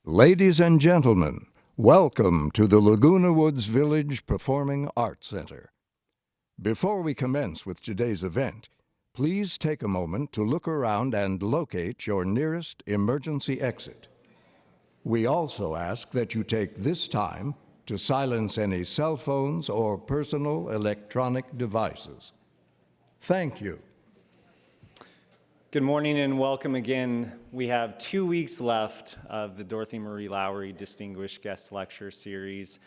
Ladies and gentlemen, welcome to the Laguna Woods Village Performing Arts Center. Before we commence with today's event, please take a moment to look around and locate your nearest emergency exit. We also ask that you take this time to silence any cell phones or personal electronic devices. Thank you. Good morning and welcome again. We have 2 weeks left of the Dorothy Marie Lowry Distinguished Guest Lecture Series.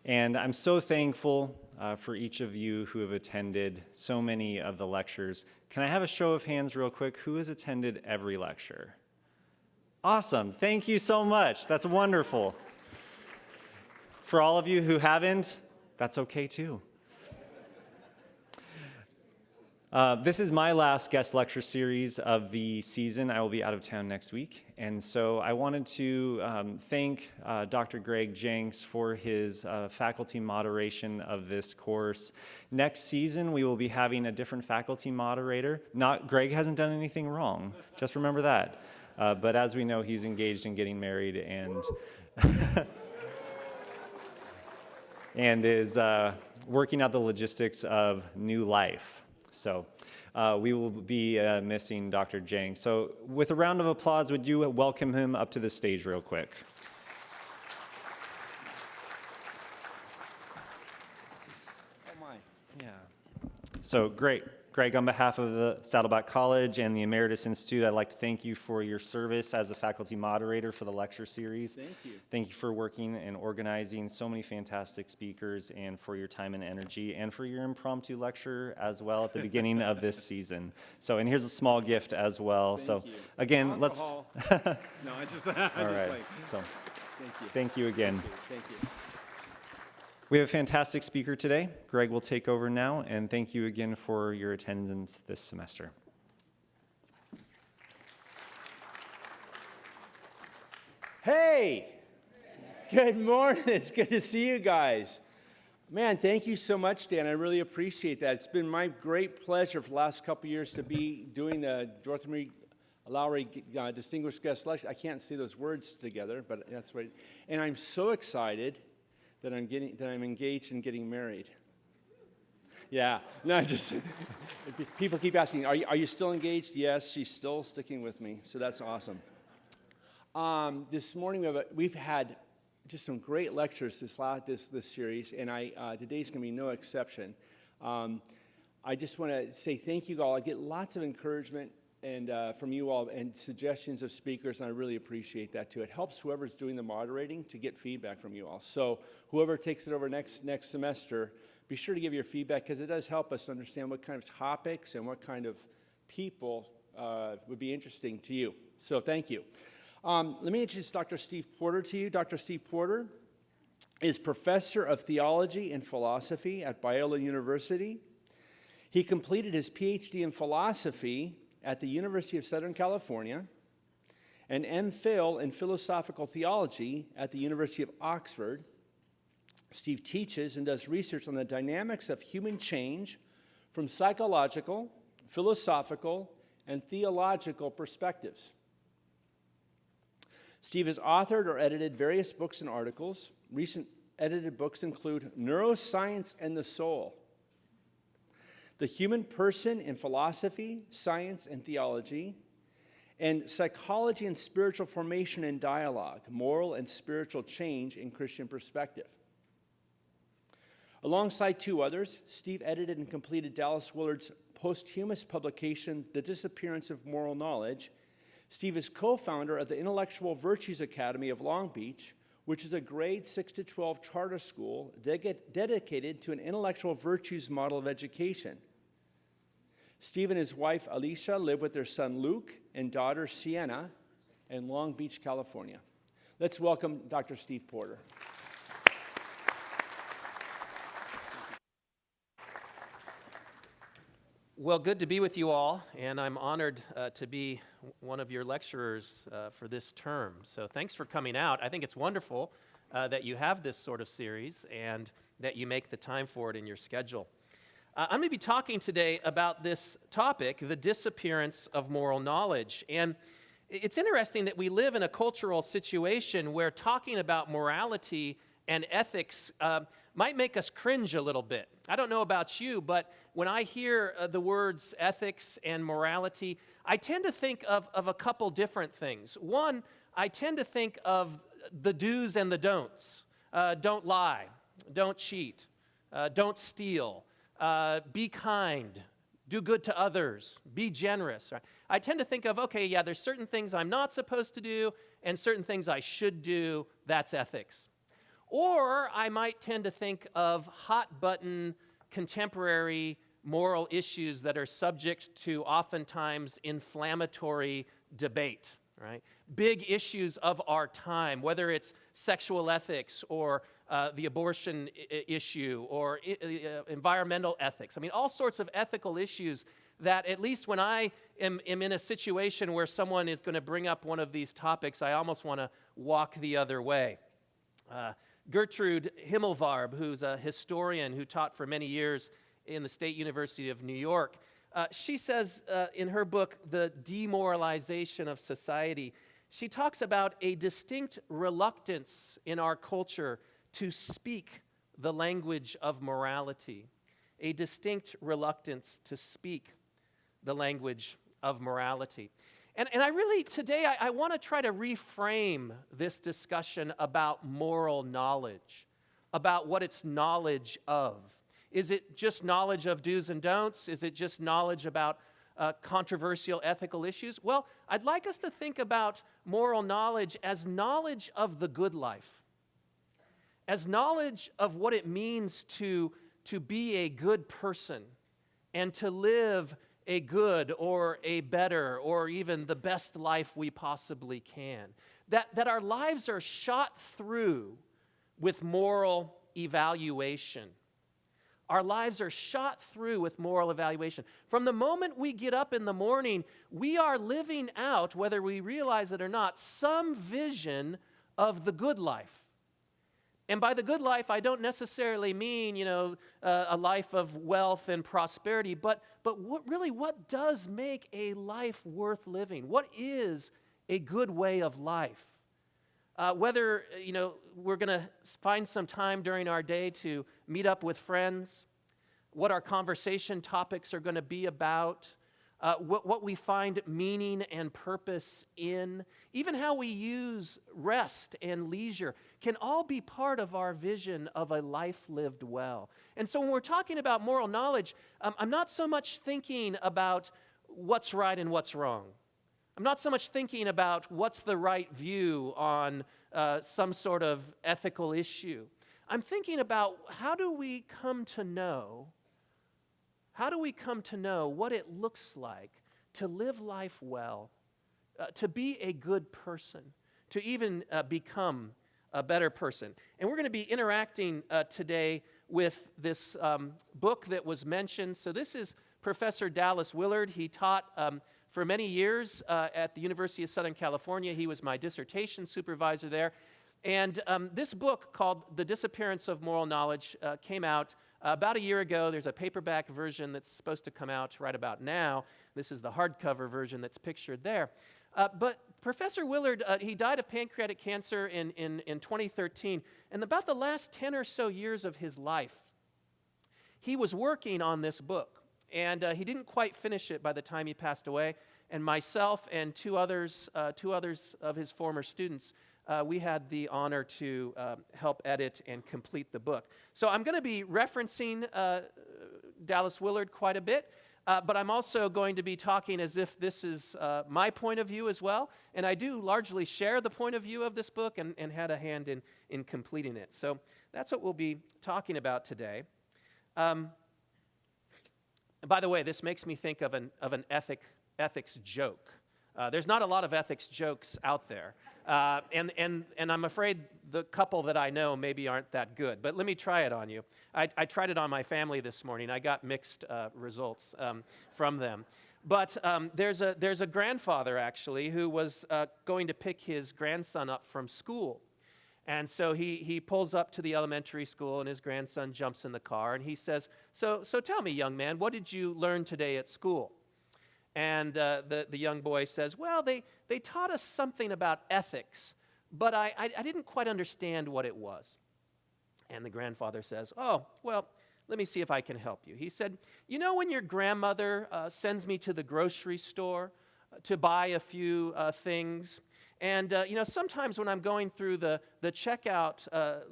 And I'm so thankful for each of you who have attended so many of the lectures. Can I have a show of hands real quick? Who has attended every lecture? Awesome. Thank you so much. That's wonderful. For all of you who haven't, that's okay too. This is my last guest lecture series of the season. I will be out of town next week. And so I wanted to thank Dr. Greg Jenks for his faculty moderation of this course. Next season, we will be having a different faculty moderator. Greg hasn't done anything wrong. Just remember that. But as we know, he's engaged in getting married and, and is working out the logistics of new life. So we will be missing Dr. Jang. So with a round of applause, would you welcome him up to the stage real quick? Oh my. Yeah. So great. Greg, on behalf of the Saddleback College and the Emeritus Institute, I'd like to thank you for your service as a faculty moderator for the lecture series. Thank you. Thank you for working and organizing so many fantastic speakers and for your time and energy and for your impromptu lecture as well at the beginning of this season. So, and here's a small gift as well. Thank you. Again, Alcohol. let's... No, I just All right. like. So, Thank you. thank you again. Thank you. We have a fantastic speaker today. Greg will take over now, and thank you again for your attendance this semester. Hey, good morning. It's good to see you guys. Man, thank you so much, Dan. I really appreciate that. It's been my great pleasure for the last couple of years to be doing the Dorothy Marie Lowry Distinguished Guest Lecture. I can't say those words together, but that's right. And I'm so excited that I'm engaged in getting married. Yeah, no, people keep asking, are you still engaged? Yes, she's still sticking with me, so that's awesome. This morning we've had just some great lectures this series, and today's going to be no exception. I just want to say thank you all. I get lots of encouragement and from you all and suggestions of speakers, and I really appreciate that too. It helps whoever's doing the moderating to get feedback from you all. So whoever takes it over next semester, be sure to give your feedback because it does help us understand what kind of topics and what kind of people would be interesting to you. So thank you. Let me introduce Dr. Steve Porter to you. Dr. Steve Porter is Professor of Theology and Philosophy at Biola University. He completed his PhD in philosophy at the University of Southern California, and MPhil in philosophical theology at the University of Oxford. Steve teaches and does research on the dynamics of human change from psychological, philosophical, and theological perspectives. Steve has authored or edited various books and articles. Recent edited books include Neuroscience and the Soul, The Human Person in Philosophy, Science, and Theology, and Psychology and Spiritual Formation and Dialogue, Moral and Spiritual Change in Christian Perspective. Alongside two others, Steve edited and completed Dallas Willard's posthumous publication, The Disappearance of Moral Knowledge. Steve is co-founder of the Intellectual Virtues Academy of Long Beach, which is a grade 6 to 12 charter school dedicated to an intellectual virtues model of education. Steve and his wife, Alicia, live with their son, Luke, and daughter, Sienna, in Long Beach, California. Let's welcome Dr. Steve Porter. Well, good to be with you all, and I'm honored to be one of your lecturers for this term. So thanks for coming out. I think it's wonderful that you have this sort of series and that you make the time for it in your schedule. I'm going to be talking today about this topic, the disappearance of moral knowledge. And It's interesting that we live in a cultural situation where talking about morality and ethics might make us cringe a little bit. I don't know about you, but when I hear the words ethics and morality, I tend to think of a couple different things. One, I tend to think of the do's and the don'ts. Don't lie, don't cheat, don't steal, be kind, do good to others, be generous. Right? I tend to think of, okay, yeah, there's certain things I'm not supposed to do and certain things I should do. That's ethics. Or I might tend to think of hot-button, contemporary moral issues that are subject to oftentimes inflammatory debate, right? Big issues of our time, whether it's sexual ethics or the abortion issue or environmental ethics. I mean, all sorts of ethical issues that at least when I am in a situation where someone is going to bring up one of these topics, I almost want to walk the other way. Gertrude Himmelfarb, who's a historian who taught for many years in the State University of New York, she says in her book, The Demoralization of Society, she talks about a distinct reluctance in our culture to speak the language of morality, a distinct reluctance to speak the language of morality. And I really, today, I want to try to reframe this discussion about moral knowledge, about what it's knowledge of. Is it just knowledge of do's and don'ts? Is it just knowledge about controversial ethical issues? Well, I'd like us to think about moral knowledge as knowledge of the good life, as knowledge of what it means to be a good person and to live a good or a better or even the best life we possibly can. That our lives are shot through with moral evaluation. Our lives are shot through with moral evaluation. From the moment we get up in the morning, we are living out, whether we realize it or not, some vision of the good life. And by the good life, I don't necessarily mean, a life of wealth and prosperity, but what does make a life worth living? What is a good way of life? Whether, we're going to find some time during our day to meet up with friends, what our conversation topics are going to be about, what we find meaning and purpose in, even how we use rest and leisure can all be part of our vision of a life lived well. And so when we're talking about moral knowledge, I'm not so much thinking about what's right and what's wrong. I'm not so much thinking about what's the right view on some sort of ethical issue. I'm thinking about how do we come to know what it looks like to live life well, to be a good person, to even become a better person. And we're going to be interacting today with this book that was mentioned. So this is Professor Dallas Willard. He taught for many years at the University of Southern California. He was my dissertation supervisor there. And this book called The Disappearance of Moral Knowledge came out about a year ago. There's a paperback version that's supposed to come out right about now. This is the hardcover version that's pictured there. But Professor Willard, he died of pancreatic cancer in 2013. And about the last 10 or so years of his life, he was working on this book. And he didn't quite finish it by the time he passed away. And myself and two others of his former students, we had the honor to help edit and complete the book. So I'm going to be referencing Dallas Willard quite a bit, but I'm also going to be talking as if this is my point of view as well. And I do largely share the point of view of this book and had a hand in completing it. So that's what we'll be talking about today. By the way, this makes me think of an ethics joke. There's not a lot of ethics jokes out there. And I'm afraid the couple that I know maybe aren't that good. But let me try it on you. I tried it on my family this morning. I got mixed results from them. But there's a grandfather, actually, who was going to pick his grandson up from school. And so he pulls up to the elementary school, and his grandson jumps in the car, and he says, so tell me, young man, what did you learn today at school? And the young boy says, well, they taught us something about ethics, but I didn't quite understand what it was. And the grandfather says, oh, well, let me see if I can help you. He said, you know when your grandmother sends me to the grocery store to buy a few things? And, sometimes when I'm going through the checkout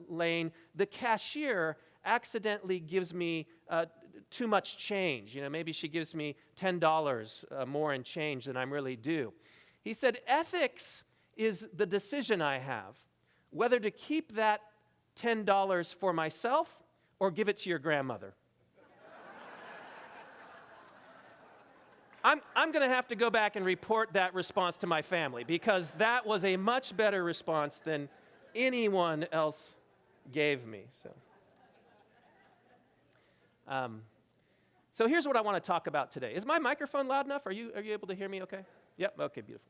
lane, the cashier accidentally gives me too much change. Maybe she gives me $10 more in change than I'm really due. He said, ethics is the decision I have, whether to keep that $10 for myself or give it to your grandmother. I'm going to have to go back and report that response to my family, because that was a much better response than anyone else gave me. So here's what I want to talk about today. Is my microphone loud enough? Are you able to hear me okay? Yep, okay, beautiful.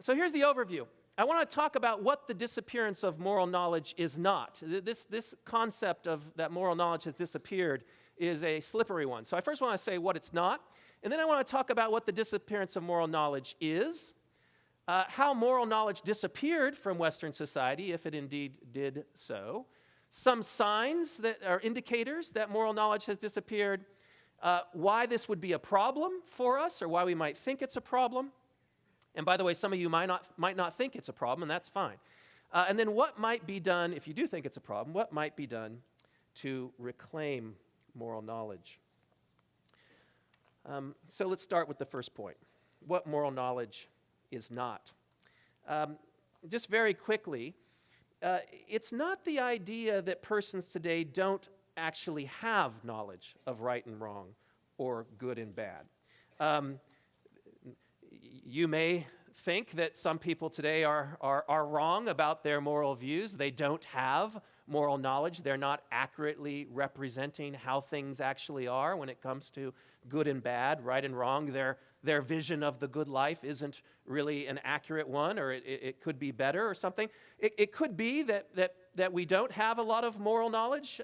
So here's the overview. I want to talk about what the disappearance of moral knowledge is not. This concept of that moral knowledge has disappeared is a slippery one. So I first want to say what it's not, and then I want to talk about what the disappearance of moral knowledge is, how moral knowledge disappeared from Western society, if it indeed did so, some signs that are indicators that moral knowledge has disappeared, why this would be a problem for us, or why we might think it's a problem. And by the way, some of you might not think it's a problem, and that's fine. And then what might be done, if you do think it's a problem, what might be done to reclaim moral knowledge? So let's start with the first point, what moral knowledge is not. Just very quickly, it's not the idea that persons today don't actually have knowledge of right and wrong or good and bad. You may think that some people today are wrong about their moral views. They don't have moral knowledge. They're not accurately representing how things actually are when it comes to good and bad, right and wrong. Their vision of the good life isn't really an accurate one, or it could be better or something. It could be that we don't have a lot of moral knowledge,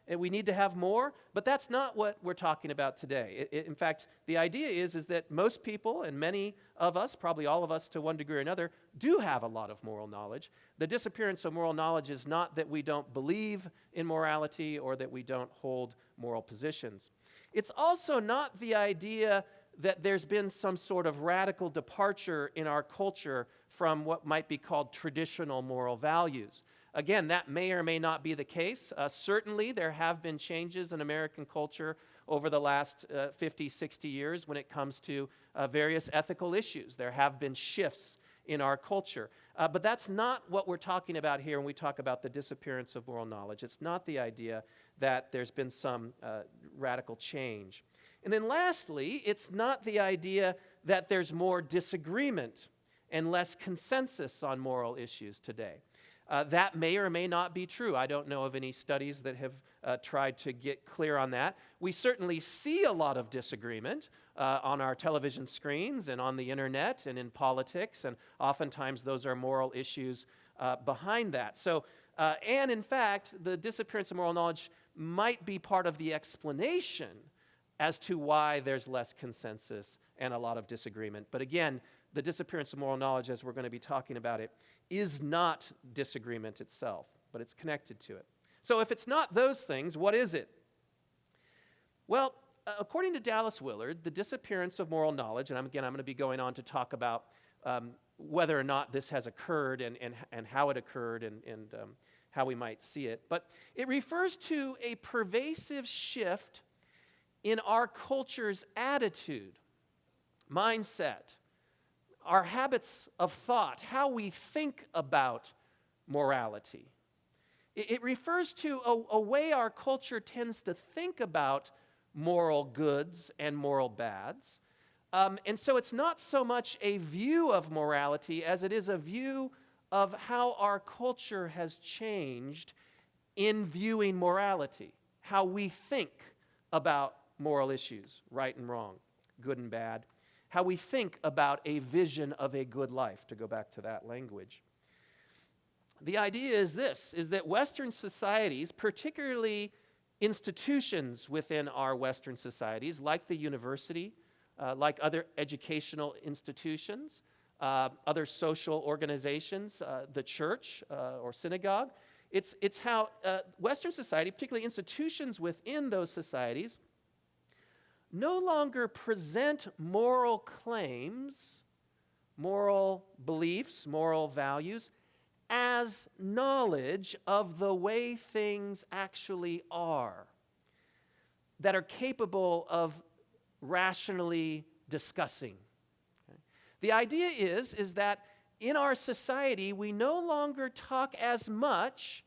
and we need to have more, but that's not what we're talking about today. In fact, the idea is that most people, and many of us, probably all of us to one degree or another, do have a lot of moral knowledge. The disappearance of moral knowledge is not that we don't believe in morality or that we don't hold moral positions. It's also not the idea that there's been some sort of radical departure in our culture from what might be called traditional moral values. Again, that may or may not be the case. Certainly, there have been changes in American culture over the last 50, 60 years when it comes to various ethical issues. There have been shifts in our culture. But that's not what we're talking about here when we talk about the disappearance of moral knowledge. It's not the idea that there's been some radical change. And then lastly, it's not the idea that there's more disagreement and less consensus on moral issues today. That may or may not be true. I don't know of any studies that have tried to get clear on that. We certainly see a lot of disagreement on our television screens and on the internet and in politics, and oftentimes those are moral issues behind that. So, and in fact, the disappearance of moral knowledge might be part of the explanation as to why there's less consensus and a lot of disagreement. But again, the disappearance of moral knowledge, as we're going to be talking about it, is not disagreement itself, but it's connected to it. So if it's not those things, what is it? Well, according to Dallas Willard, the disappearance of moral knowledge, and I'm going to be going on to talk about whether or not this has occurred and how it occurred and how we might see it, but it refers to a pervasive shift in our culture's attitude, mindset, our habits of thought, how we think about morality. It refers to a way our culture tends to think about moral goods and moral bads. And so it's not so much a view of morality as it is a view of how our culture has changed in viewing morality, how we think about moral issues, right and wrong, good and bad, how we think about a vision of a good life, to go back to that language. The idea is this, is that Western societies, particularly institutions within our Western societies, like the university, like other educational institutions, other social organizations, the church or synagogue. It's how Western society, particularly institutions within those societies, no longer present moral claims, moral beliefs, moral values, as knowledge of the way things actually are, that are capable of rationally discussing. Okay? The idea is that in our society, we no longer talk as much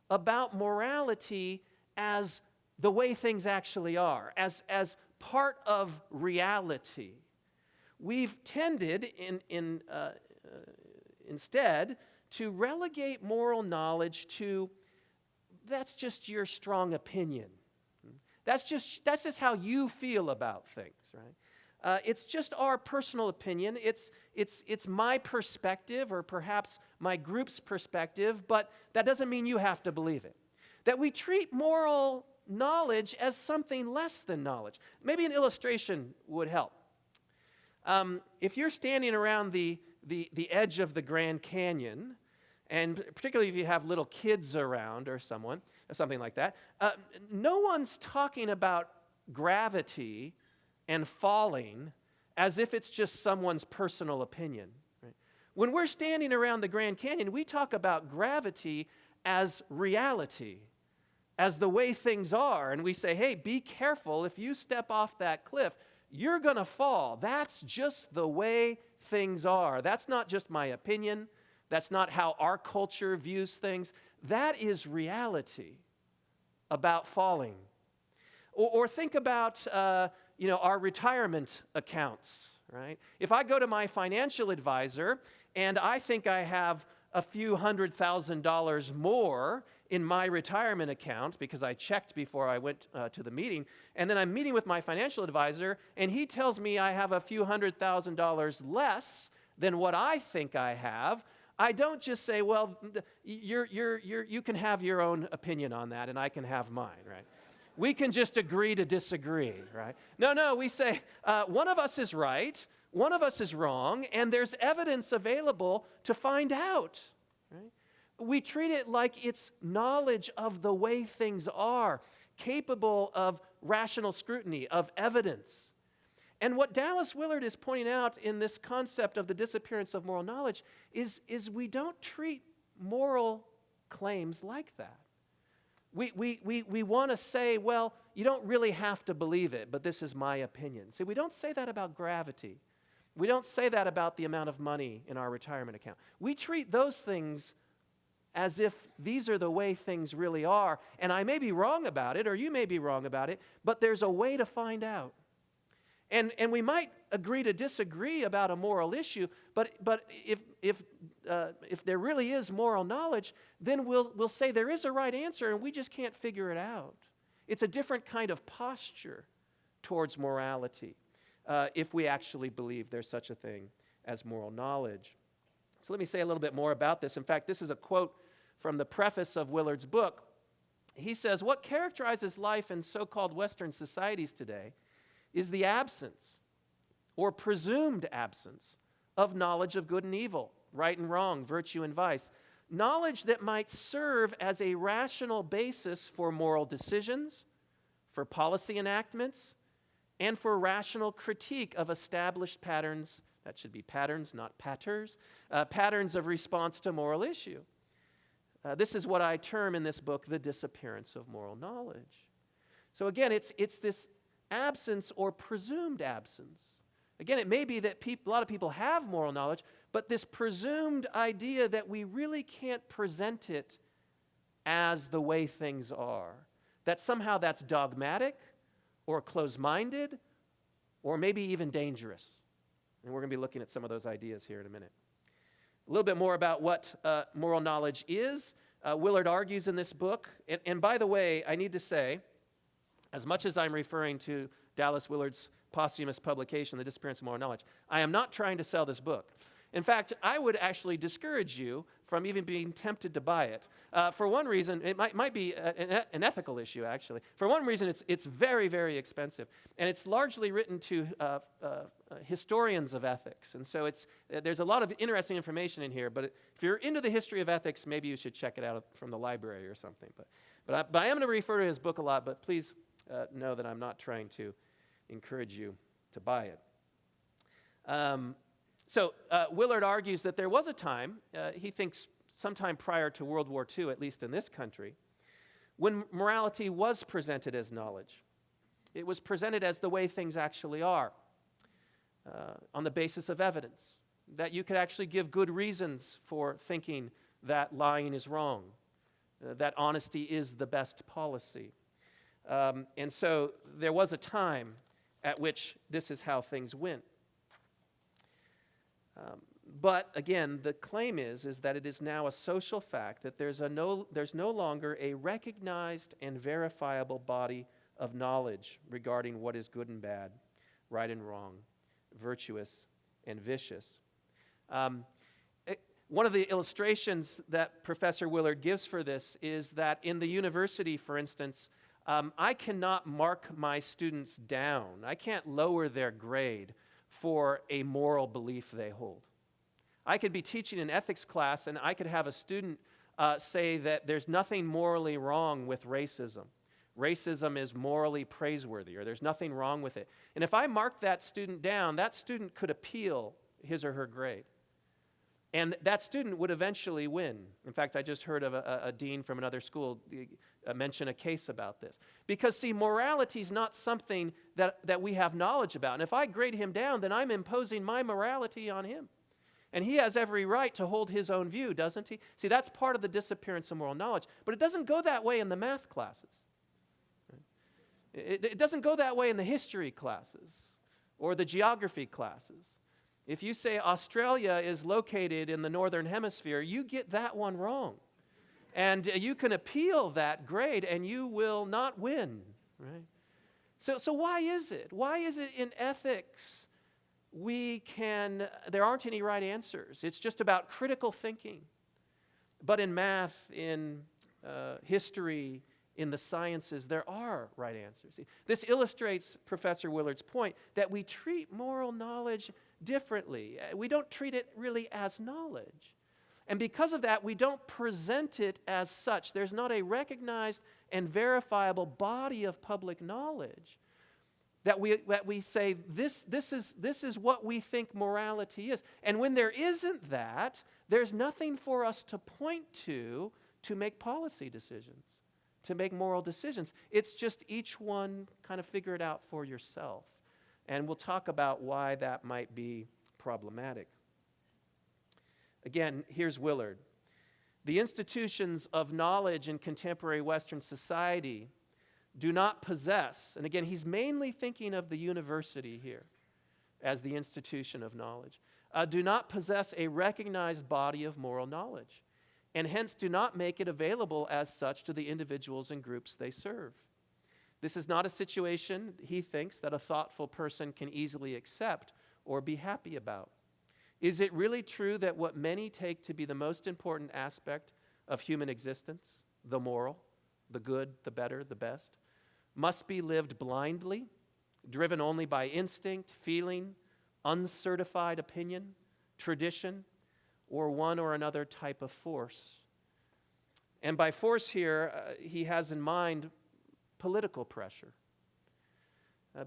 about morality as the way things actually are, as part of reality. We've tended instead to relegate moral knowledge to, that's just your strong opinion. That's just how you feel about things, right? It's just our personal opinion. It's my perspective, or perhaps my group's perspective, but that doesn't mean you have to believe it. That we treat moral knowledge as something less than knowledge. Maybe an illustration would help. If you're standing around the edge of the Grand Canyon, and particularly if you have little kids around or something like that, no one's talking about gravity and falling as if it's just someone's personal opinion. Right? When we're standing around the Grand Canyon, we talk about gravity as reality, as the way things are, and we say, hey, be careful. If you step off that cliff, you're going to fall. That's just the way things are. That's not just my opinion. That's not how our culture views things. That is reality about falling. Or think about our retirement accounts, right? If I go to my financial advisor and I think I have a few $100,000 more in my retirement account because I checked before I went to the meeting, and then I'm meeting with my financial advisor and he tells me I have a few $100,000 less than what I think I have, I don't just say, well, you can have your own opinion on that and I can have mine, right? We can just agree to disagree, right? No, we say one of us is right, one of us is wrong, and there's evidence available to find out, right? We treat it like it's knowledge of the way things are, capable of rational scrutiny, of evidence. And what Dallas Willard is pointing out in this concept of the disappearance of moral knowledge is we don't treat moral claims like that. We want to say, well, you don't really have to believe it, but this is my opinion. See, we don't say that about gravity. We don't say that about the amount of money in our retirement account. We treat those things as if these are the way things really are, and I may be wrong about it, or you may be wrong about it, but there's a way to find out. And we might agree to disagree about a moral issue, but if there really is moral knowledge, then we'll say there is a right answer and we just can't figure it out. It's a different kind of posture towards morality if we actually believe there's such a thing as moral knowledge. So let me say a little bit more about this. In fact, this is a quote from the preface of Willard's book. He says, "What characterizes life in so-called Western societies today is the absence, or presumed absence, of knowledge of good and evil, right and wrong, virtue and vice. Knowledge that might serve as a rational basis for moral decisions, for policy enactments, and for rational critique of established patterns, that should be patterns, not patters, patterns of response to moral issue." This is what I term in this book the disappearance of moral knowledge. So again, it's this absence or presumed absence. Again, it may be that a lot of people have moral knowledge, but this presumed idea that we really can't present it as the way things are, that somehow that's dogmatic or closed-minded or maybe even dangerous. And we're going to be looking at some of those ideas here in a minute. A little bit more about what moral knowledge is. Willard argues in this book, and by the way, I need to say, as much as I'm referring to Dallas Willard's posthumous publication, The Disappearance of Moral Knowledge, I am not trying to sell this book. In fact, I would actually discourage you from even being tempted to buy it. For one reason, it might be an ethical issue, actually. For one reason, it's very, very expensive. And it's largely written to historians of ethics. And so there's a lot of interesting information in here. But if you're into the history of ethics, maybe you should check it out from the library or something. But I am going to refer to his book a lot, but please know that I'm not trying to encourage you to buy it. So Willard argues that there was a time, he thinks sometime prior to World War II, at least in this country, when morality was presented as knowledge. It was presented as the way things actually are, on the basis of evidence, that you could actually give good reasons for thinking that lying is wrong, that honesty is the best policy. And so there was a time at which this is how things went. But again, the claim is that it is now a social fact that there's no longer a recognized and verifiable body of knowledge regarding what is good and bad, right and wrong, virtuous and vicious. One of the illustrations that Professor Willard gives for this is that in the university, for instance, I cannot mark my students down. I can't lower their grade for a moral belief they hold. I could be teaching an ethics class and I could have a student say that there's nothing morally wrong with racism. Racism is morally praiseworthy, or there's nothing wrong with it. And if I mark that student down, that student could appeal his or her grade. And that student would eventually win. In fact, I just heard of a dean from another school mention a case about this. Because, see, morality is not something that we have knowledge about. And if I grade him down, then I'm imposing my morality on him. And he has every right to hold his own view, doesn't he? See, that's part of the disappearance of moral knowledge. But it doesn't go that way in the math classes. It doesn't go that way in the history classes or the geography classes. If you say Australia is located in the northern hemisphere, you get that one wrong. And you can appeal that grade and you will not win, right? So why is it? Why is it in ethics there aren't any right answers? It's just about critical thinking. But in math, in history, in the sciences, there are right answers. See, this illustrates Professor Willard's point that we treat moral knowledge differently. We don't treat it really as knowledge. And because of that, we don't present it as such. There's not a recognized and verifiable body of public knowledge that we say, this is what we think morality is. And when there isn't that, there's nothing for us to point to make policy decisions, to make moral decisions. It's just each one kind of figure it out for yourself. And we'll talk about why that might be problematic. Again, here's Willard. The institutions of knowledge in contemporary Western society do not possess, and again, he's mainly thinking of the university here as the institution of knowledge, do not possess a recognized body of moral knowledge, and hence do not make it available as such to the individuals and groups they serve. This is not a situation, he thinks, that a thoughtful person can easily accept or be happy about. Is it really true that what many take to be the most important aspect of human existence, the moral, the good, the better, the best, must be lived blindly, driven only by instinct, feeling, uncertified opinion, tradition, or one or another type of force? And by force here, he has in mind political pressure.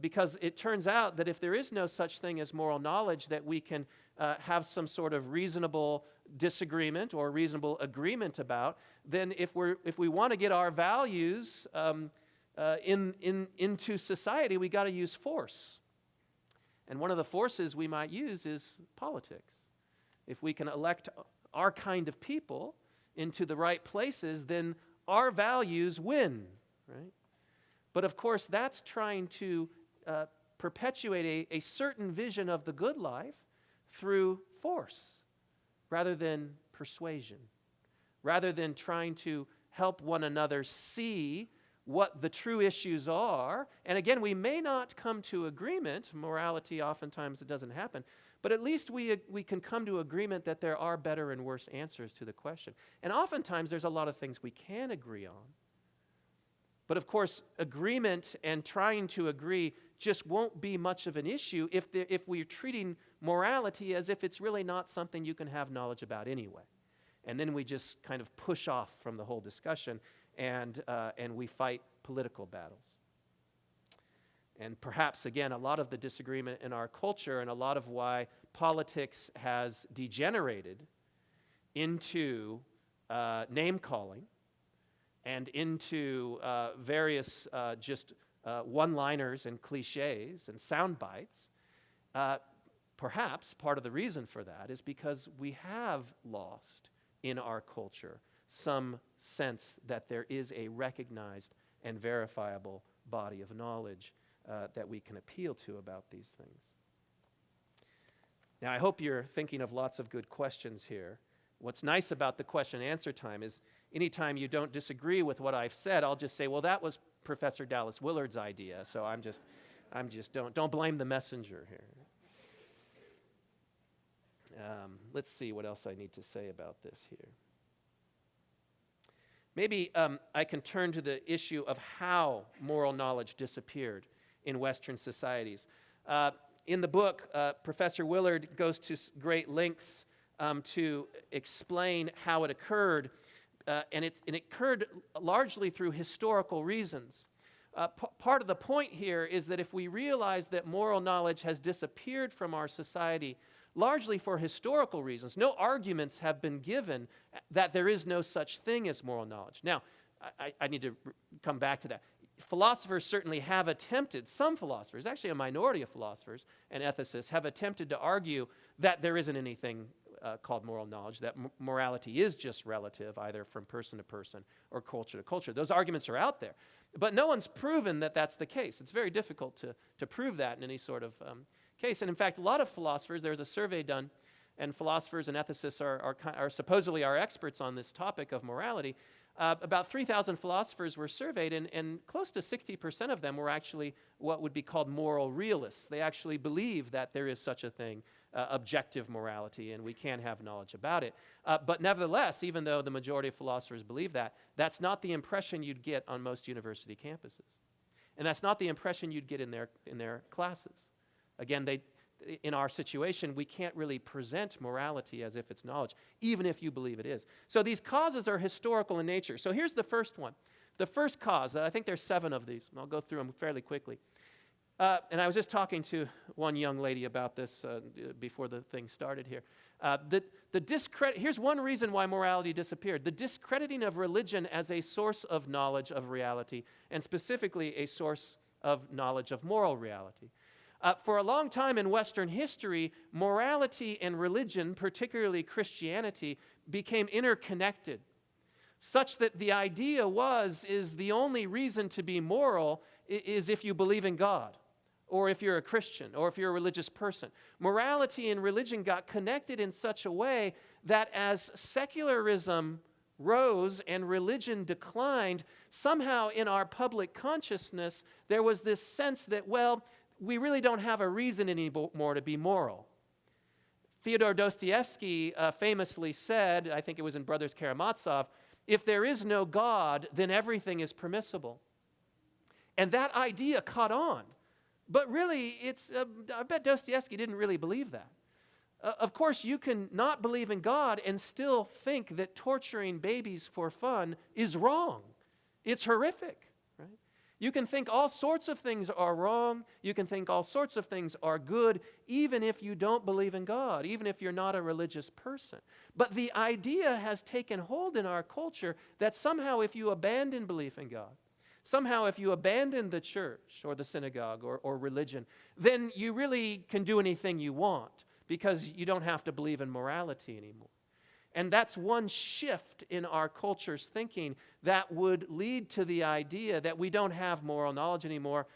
Because it turns out that if there is no such thing as moral knowledge that we can have some sort of reasonable disagreement or reasonable agreement about, then if we want to get our values into society, we got to use force. And one of the forces we might use is politics. If we can elect our kind of people into the right places, then our values win, right? But of course, that's trying to perpetuate a certain vision of the good life through force rather than persuasion, rather than trying to help one another see what the true issues are. And again, we may not come to agreement. Morality, oftentimes it doesn't happen. But at least we can come to agreement that there are better and worse answers to the question. And oftentimes there's a lot of things we can agree on. But of course, agreement and trying to agree just won't be much of an issue if we're treating morality as if it's really not something you can have knowledge about anyway. And then we just kind of push off from the whole discussion and we fight political battles. And perhaps, again, a lot of the disagreement in our culture and a lot of why politics has degenerated into name-calling and into various just one-liners and cliches and sound bites, perhaps part of the reason for that is because we have lost in our culture some sense that there is a recognized and verifiable body of knowledge that we can appeal to about these things. Now, I hope you're thinking of lots of good questions here. What's nice about the question and answer time is anytime you don't disagree with what I've said, I'll just say, well, that was Professor Dallas Willard's idea, so don't blame the messenger here. Let's see what else I need to say about this here. Maybe I can turn to the issue of how moral knowledge disappeared in Western societies. In the book, Professor Willard goes to great lengths to explain how it occurred, and it occurred largely through historical reasons. Part of the point here is that if we realize that moral knowledge has disappeared from our society largely for historical reasons, no arguments have been given that there is no such thing as moral knowledge. Now, I need to come back to that. Philosophers certainly have attempted, some philosophers, actually a minority of philosophers and ethicists, have attempted to argue that there isn't anything called moral knowledge, that morality is just relative, either from person to person or culture to culture. Those arguments are out there. But no one's proven that that's the case. It's very difficult to prove that in any sort of case. And in fact, a lot of philosophers, there was a survey done, and philosophers and ethicists are supposedly our experts on this topic of morality. About 3,000 philosophers were surveyed, and close to 60% of them were actually what would be called moral realists. They actually believe that there is such a thing, objective morality, and we can have knowledge about it. But nevertheless, even though the majority of philosophers believe that, that's not the impression you'd get on most university campuses. And that's not the impression you'd get in their classes. Again, in our situation, we can't really present morality as if it's knowledge, even if you believe it is. So these causes are historical in nature. So here's the first one. The first cause, I think there's 7 of these, and I'll go through them fairly quickly. And I was just talking to one young lady about this before the thing started here. Here's one reason why morality disappeared. The discrediting of religion as a source of knowledge of reality, and specifically a source of knowledge of moral reality. For a long time in Western history, morality and religion, particularly Christianity, became interconnected, such that the idea is the only reason to be moral is if you believe in God, or if you're a Christian, or if you're a religious person. Morality and religion got connected in such a way that as secularism rose and religion declined, somehow in our public consciousness, there was this sense that, well, we really don't have a reason anymore to be moral. Fyodor Dostoevsky famously said, I think it was in Brothers Karamazov, if there is no God, then everything is permissible. And that idea caught on. But really, I bet Dostoevsky didn't really believe that. Of course, you can not believe in God and still think that torturing babies for fun is wrong. It's horrific. You can think all sorts of things are wrong. You can think all sorts of things are good, even if you don't believe in God, even if you're not a religious person. But the idea has taken hold in our culture that somehow if you abandon belief in God, somehow if you abandon the church or the synagogue or religion, then you really can do anything you want because you don't have to believe in morality anymore. And that's one shift in our culture's thinking that would lead to the idea that we don't have moral knowledge anymore,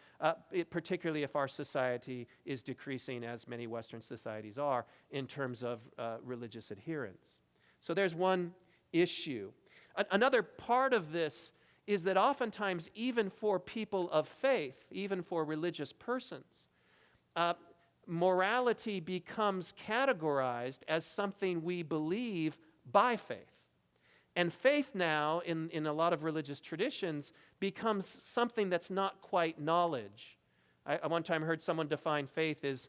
particularly if our society is decreasing, as many Western societies are, in terms of religious adherence. So there's one issue. Another part of this is that oftentimes, even for people of faith, even for religious persons, morality becomes categorized as something we believe by faith. And faith now, in a lot of religious traditions, becomes something that's not quite knowledge. I one time heard someone define faith as,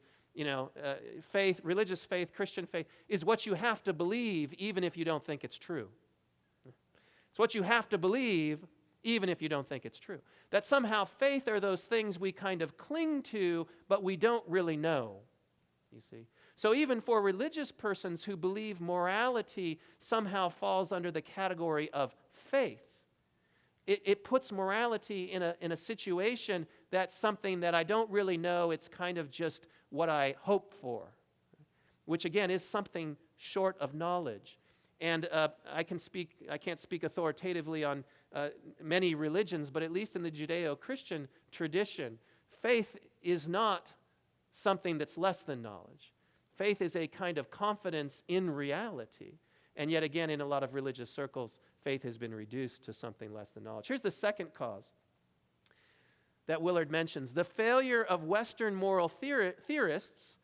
faith, religious faith, Christian faith, is what you have to believe even if you don't think it's true. It's what you have to believe even if you don't think it's true. That somehow faith are those things we kind of cling to, but we don't really know, you see. So even for religious persons who believe morality somehow falls under the category of faith, it puts morality in a situation that's something that I don't really know, it's kind of just what I hope for, which again is something short of knowledge. And I can't speak authoritatively on many religions, but at least in the Judeo-Christian tradition, faith is not something that's less than knowledge. Faith is a kind of confidence in reality. And yet again, in a lot of religious circles, faith has been reduced to something less than knowledge. Here's the second cause that Willard mentions: the failure of Western moral theorists,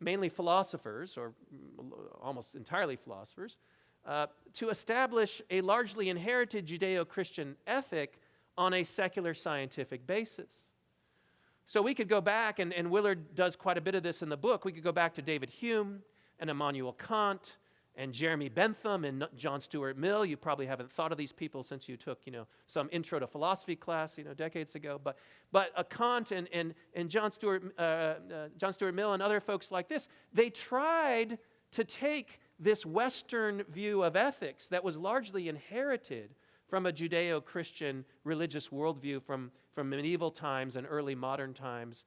mainly philosophers, or almost entirely philosophers, to establish a largely inherited Judeo-Christian ethic on a secular scientific basis. So we could go back, and Willard does quite a bit of this in the book. We could go back to David Hume and Immanuel Kant and Jeremy Bentham and John Stuart Mill. You probably haven't thought of these people since you took, some intro to philosophy class, decades ago. But Kant and John Stuart Mill and other folks like this, they tried to take this Western view of ethics that was largely inherited from a Judeo-Christian religious worldview from medieval times and early modern times.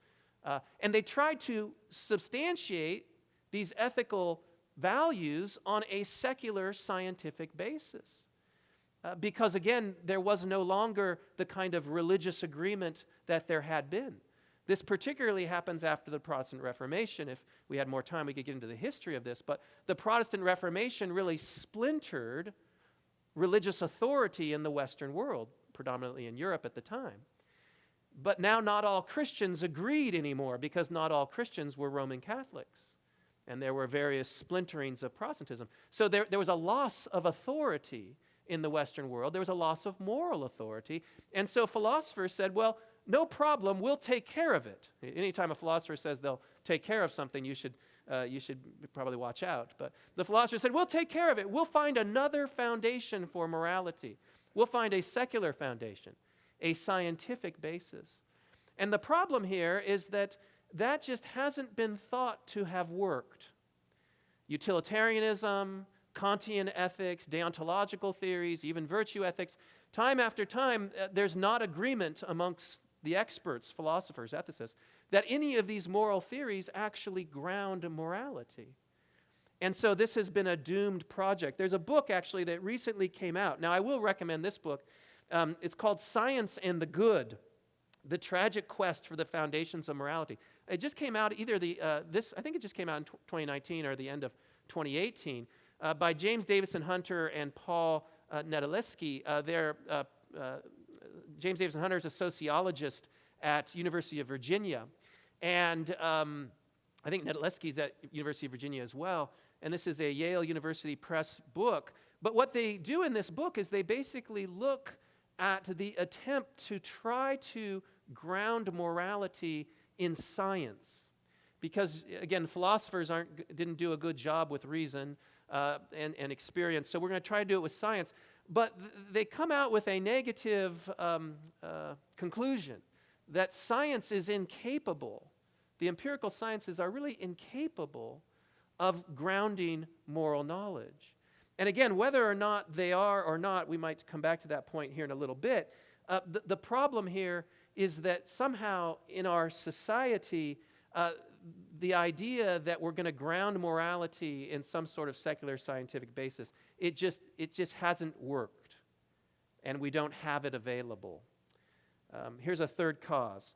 And they tried to substantiate these ethical values on a secular scientific basis. Because again, there was no longer the kind of religious agreement that there had been. This particularly happens after the Protestant Reformation. If we had more time, we could get into the history of this. But the Protestant Reformation really splintered religious authority in the Western world, predominantly in Europe at the time. But now not all Christians agreed anymore, because not all Christians were Roman Catholics. And there were various splinterings of Protestantism. So there was a loss of authority in the Western world. There was a loss of moral authority. And so philosophers said, well, no problem, we'll take care of it. Anytime a philosopher says they'll take care of something, you should probably watch out. But the philosopher said, we'll take care of it. We'll find another foundation for morality. We'll find a secular foundation, a scientific basis. And the problem here is that just hasn't been thought to have worked. Utilitarianism, Kantian ethics, deontological theories, even virtue ethics, time after time, there's not agreement amongst the experts, philosophers, ethicists, that any of these moral theories actually ground morality. And so this has been a doomed project. There's a book, actually, that recently came out. Now, I will recommend this book. It's called Science and the Good: The Tragic Quest for the Foundations of Morality. It just came out either I think it just came out in 2019 or the end of 2018, by James Davison Hunter and Paul Nedeleski. James Davison Hunter is a sociologist at University of Virginia, and I think Nedeleski's at University of Virginia as well. And this is a Yale University Press book. But what they do in this book is they basically look at the attempt to try to ground morality in science. Because, again, philosophers didn't do a good job with reason and experience, so we're going to try to do it with science. But they come out with a negative conclusion that science is incapable, the empirical sciences are really incapable of grounding moral knowledge. And again, whether or not they are or not, we might come back to that point here in a little bit. The problem here is that somehow in our society, the idea that we're going to ground morality in some sort of secular scientific basis, it just hasn't worked, and we don't have it available. Here's a third cause.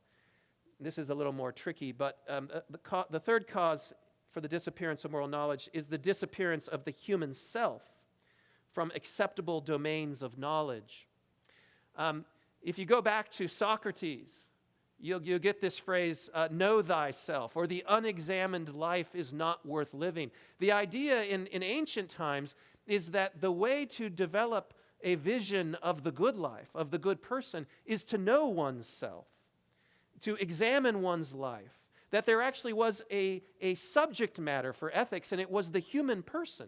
This is a little more tricky, but the third cause for the disappearance of moral knowledge is the disappearance of the human self from acceptable domains of knowledge. If you go back to Socrates, you'll get this phrase, know thyself, or the unexamined life is not worth living. The idea in ancient times is that the way to develop a vision of the good life, of the good person, is to know one's self, to examine one's life, that there actually was a subject matter for ethics, and it was the human person.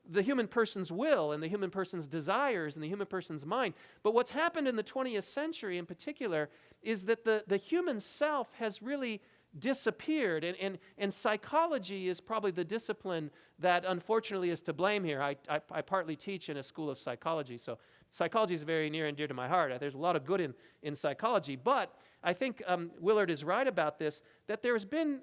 The human person's will and the human person's desires and the human person's mind. But what's happened in the 20th century in particular is that the human self has really disappeared. And psychology is probably the discipline that unfortunately is to blame here. I partly teach in a school of psychology, so psychology is very near and dear to my heart. There's a lot of good in psychology. But I think Willard is right about this, that there's been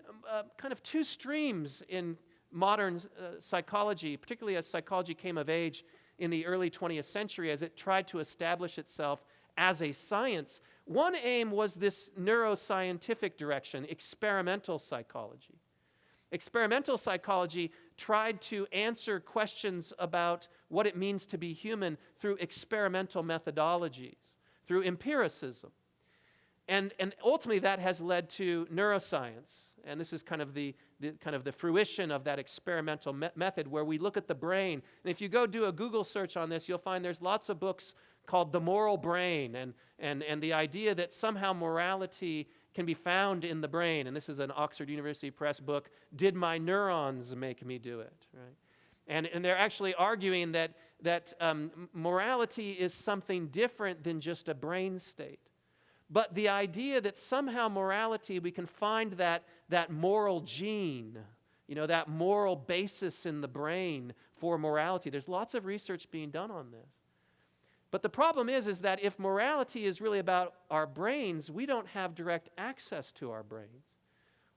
kind of two streams in modern psychology, particularly as psychology came of age in the early 20th century, as it tried to establish itself as a science. One aim was this neuroscientific direction, experimental psychology. Experimental psychology tried to answer questions about what it means to be human through experimental methodologies, through empiricism. And ultimately that has led to neuroscience. And this is kind of the fruition of that experimental method where we look at the brain. And if you go do a Google search on this, you'll find there's lots of books called The Moral Brain and the idea that somehow morality can be found in the brain. And this is an Oxford University Press book, Did My Neurons Make Me Do It? Right? And they're actually arguing that morality is something different than just a brain state. But the idea that somehow morality, we can find that moral gene, that moral basis in the brain for morality. There's lots of research being done on this. But the problem is that if morality is really about our brains, we don't have direct access to our brains.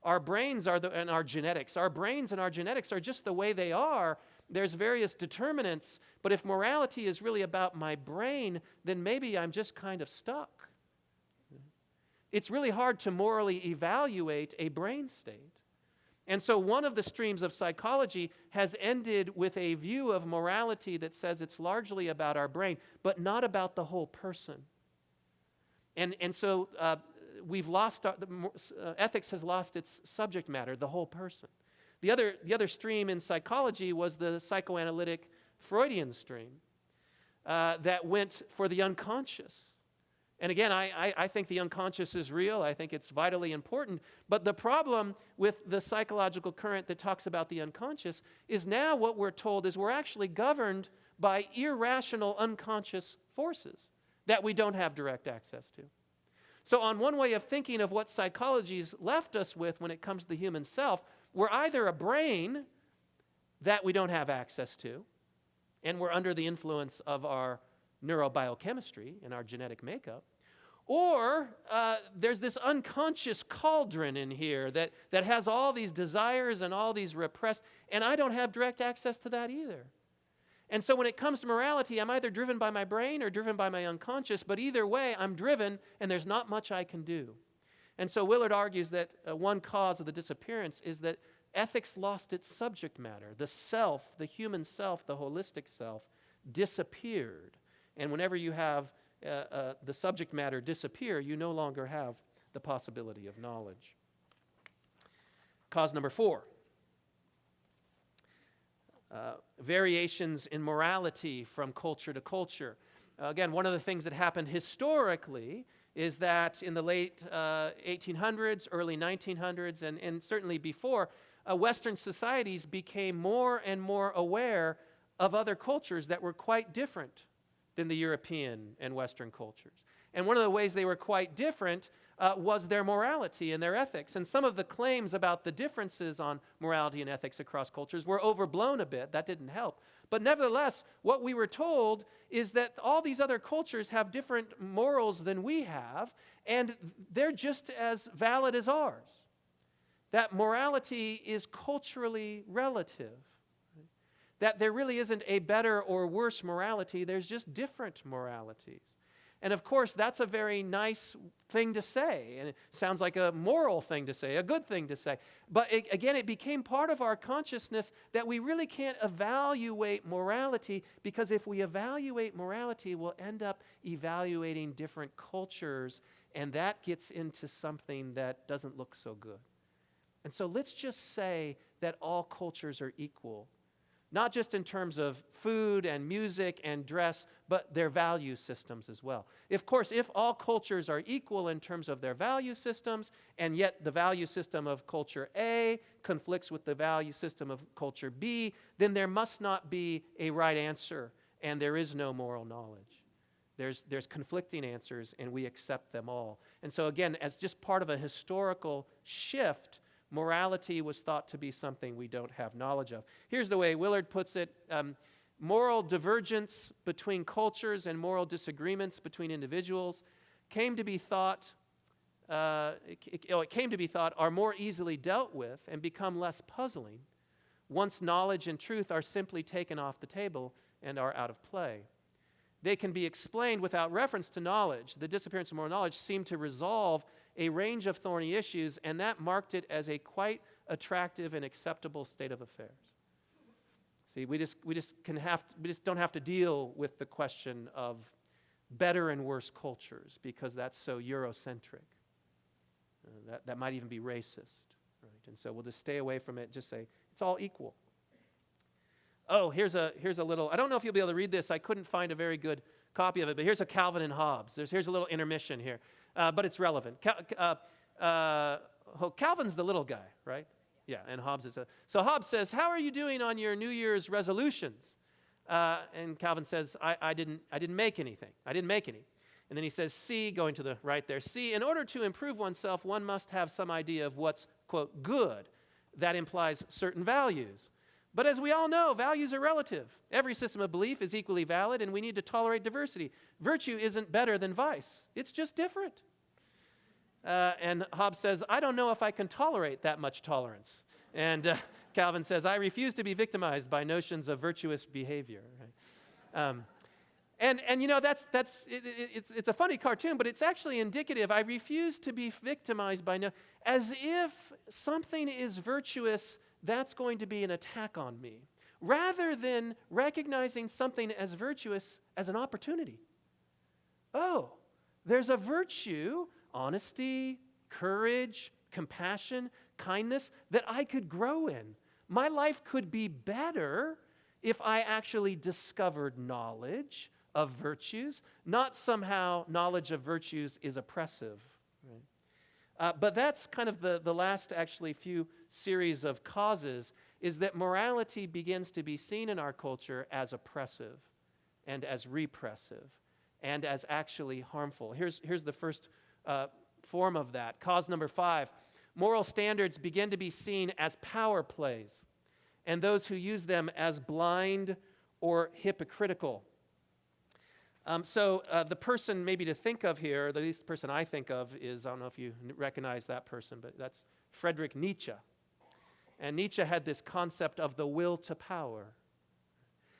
Our brains and our genetics. Our brains and our genetics are just the way they are. There's various determinants. But if morality is really about my brain, then maybe I'm just kind of stuck. It's really hard to morally evaluate a brain state. And so one of the streams of psychology has ended with a view of morality that says it's largely about our brain, but not about the whole person. And so we've lost, ethics has lost its subject matter, the whole person. The other stream in psychology was the psychoanalytic Freudian stream that went for the unconscious. And again, I think the unconscious is real. I think it's vitally important. But the problem with the psychological current that talks about the unconscious is now what we're told is we're actually governed by irrational unconscious forces that we don't have direct access to. So on one way of thinking of what psychology's left us with when it comes to the human self, we're either a brain that we don't have access to, and we're under the influence of our neurobiochemistry and our genetic makeup, or there's this unconscious cauldron in here that has all these desires and all these repressed, and I don't have direct access to that either. And so when it comes to morality, I'm either driven by my brain or driven by my unconscious, but either way, I'm driven, and there's not much I can do. And so Willard argues that one cause of the disappearance is that ethics lost its subject matter. The self, the human self, the holistic self, disappeared. And whenever you have the subject matter disappear, you no longer have the possibility of knowledge. Cause number 4. Variations in morality from culture to culture. Again, one of the things that happened historically is that in the late 1800s, early 1900s, and certainly before, Western societies became more and more aware of other cultures that were quite different than the European and Western cultures. And one of the ways they were quite different was their morality and their ethics. And some of the claims about the differences on morality and ethics across cultures were overblown a bit. That didn't help. But nevertheless, what we were told is that all these other cultures have different morals than we have, and they're just as valid as ours. That morality is culturally relative. That there really isn't a better or worse morality, there's just different moralities. And of course, that's a very nice thing to say, and it sounds like a moral thing to say, a good thing to say. But again, it became part of our consciousness that we really can't evaluate morality, because if we evaluate morality, we'll end up evaluating different cultures, and that gets into something that doesn't look so good. And so let's just say that all cultures are equal, not just in terms of food and music and dress, but their value systems as well. Of course, if all cultures are equal in terms of their value systems, and yet the value system of culture A conflicts with the value system of culture B, then there must not be a right answer, and there is no moral knowledge. There's conflicting answers, and we accept them all. And so again, as just part of a historical shift, morality was thought to be something we don't have knowledge of. Here's the way Willard puts it. Moral divergence between cultures and moral disagreements between individuals came to be thought are more easily dealt with and become less puzzling once knowledge and truth are simply taken off the table and are out of play. They can be explained without reference to knowledge. The disappearance of moral knowledge seemed to resolve a range of thorny issues, and that marked it as a quite attractive and acceptable state of affairs. See, we just don't have to deal with the question of better and worse cultures, because that's so Eurocentric. That might even be racist, right? And so we'll just stay away from it. Just say it's all equal. Oh, here's a little. I don't know if you'll be able to read this. I couldn't find a very good copy of it, but here's a Calvin and Hobbes. Here's a little intermission here, but it's relevant. Calvin's the little guy, right? Yeah, and Hobbes is so Hobbes says, "How are you doing on your New Year's resolutions?" And Calvin says, I didn't make anything. I didn't make any. And then he says, "See," going to the right there. "See, in order to improve oneself, one must have some idea of what's, quote, good. That implies certain values. But as we all know, values are relative. Every system of belief is equally valid, and we need to tolerate diversity. Virtue isn't better than vice. It's just different." And Hobbes says, "I don't know if I can tolerate that much tolerance." And Calvin says, "I refuse to be victimized by notions of virtuous behavior." Right? And you know, it's a funny cartoon, but it's actually indicative. I refuse to be victimized by as if something is virtuous, that's going to be an attack on me, rather than recognizing something as virtuous as an opportunity. Oh, there's a virtue, honesty, courage, compassion, kindness, that I could grow in. My life could be better if I actually discovered knowledge of virtues, not somehow knowledge of virtues is oppressive. Right? But that's kind of the last actually few series of causes, is that morality begins to be seen in our culture as oppressive and as repressive and as actually harmful. Here's the first form of that. Cause number 5, moral standards begin to be seen as power plays, and those who use them as blind or hypocritical. So the person maybe to think of here, the least person I think of is, I don't know if you recognize that person, but that's Friedrich Nietzsche. And Nietzsche had this concept of the will to power.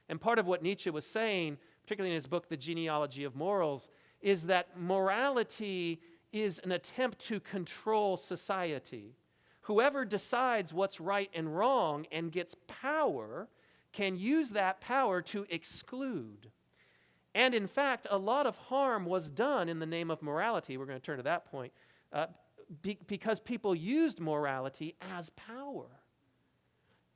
And part of what Nietzsche was saying, particularly in his book, The Genealogy of Morals, is that morality is an attempt to control society. Whoever decides what's right and wrong and gets power can use that power to exclude. And in fact, a lot of harm was done in the name of morality. We're going to turn to that point. Because people used morality as power.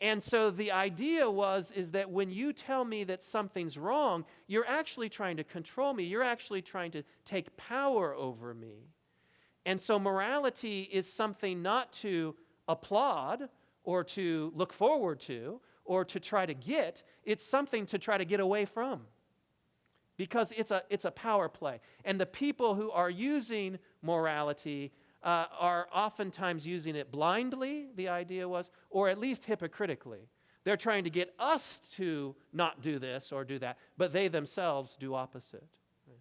And so the idea is that when you tell me that something's wrong, you're actually trying to control me. You're actually trying to take power over me. And so morality is something not to applaud or to look forward to or to try to get. It's something to try to get away from. Because it's a power play. And the people who are using morality are oftentimes using it blindly, the idea was, or at least hypocritically. They're trying to get us to not do this or do that, but they themselves do opposite. Right?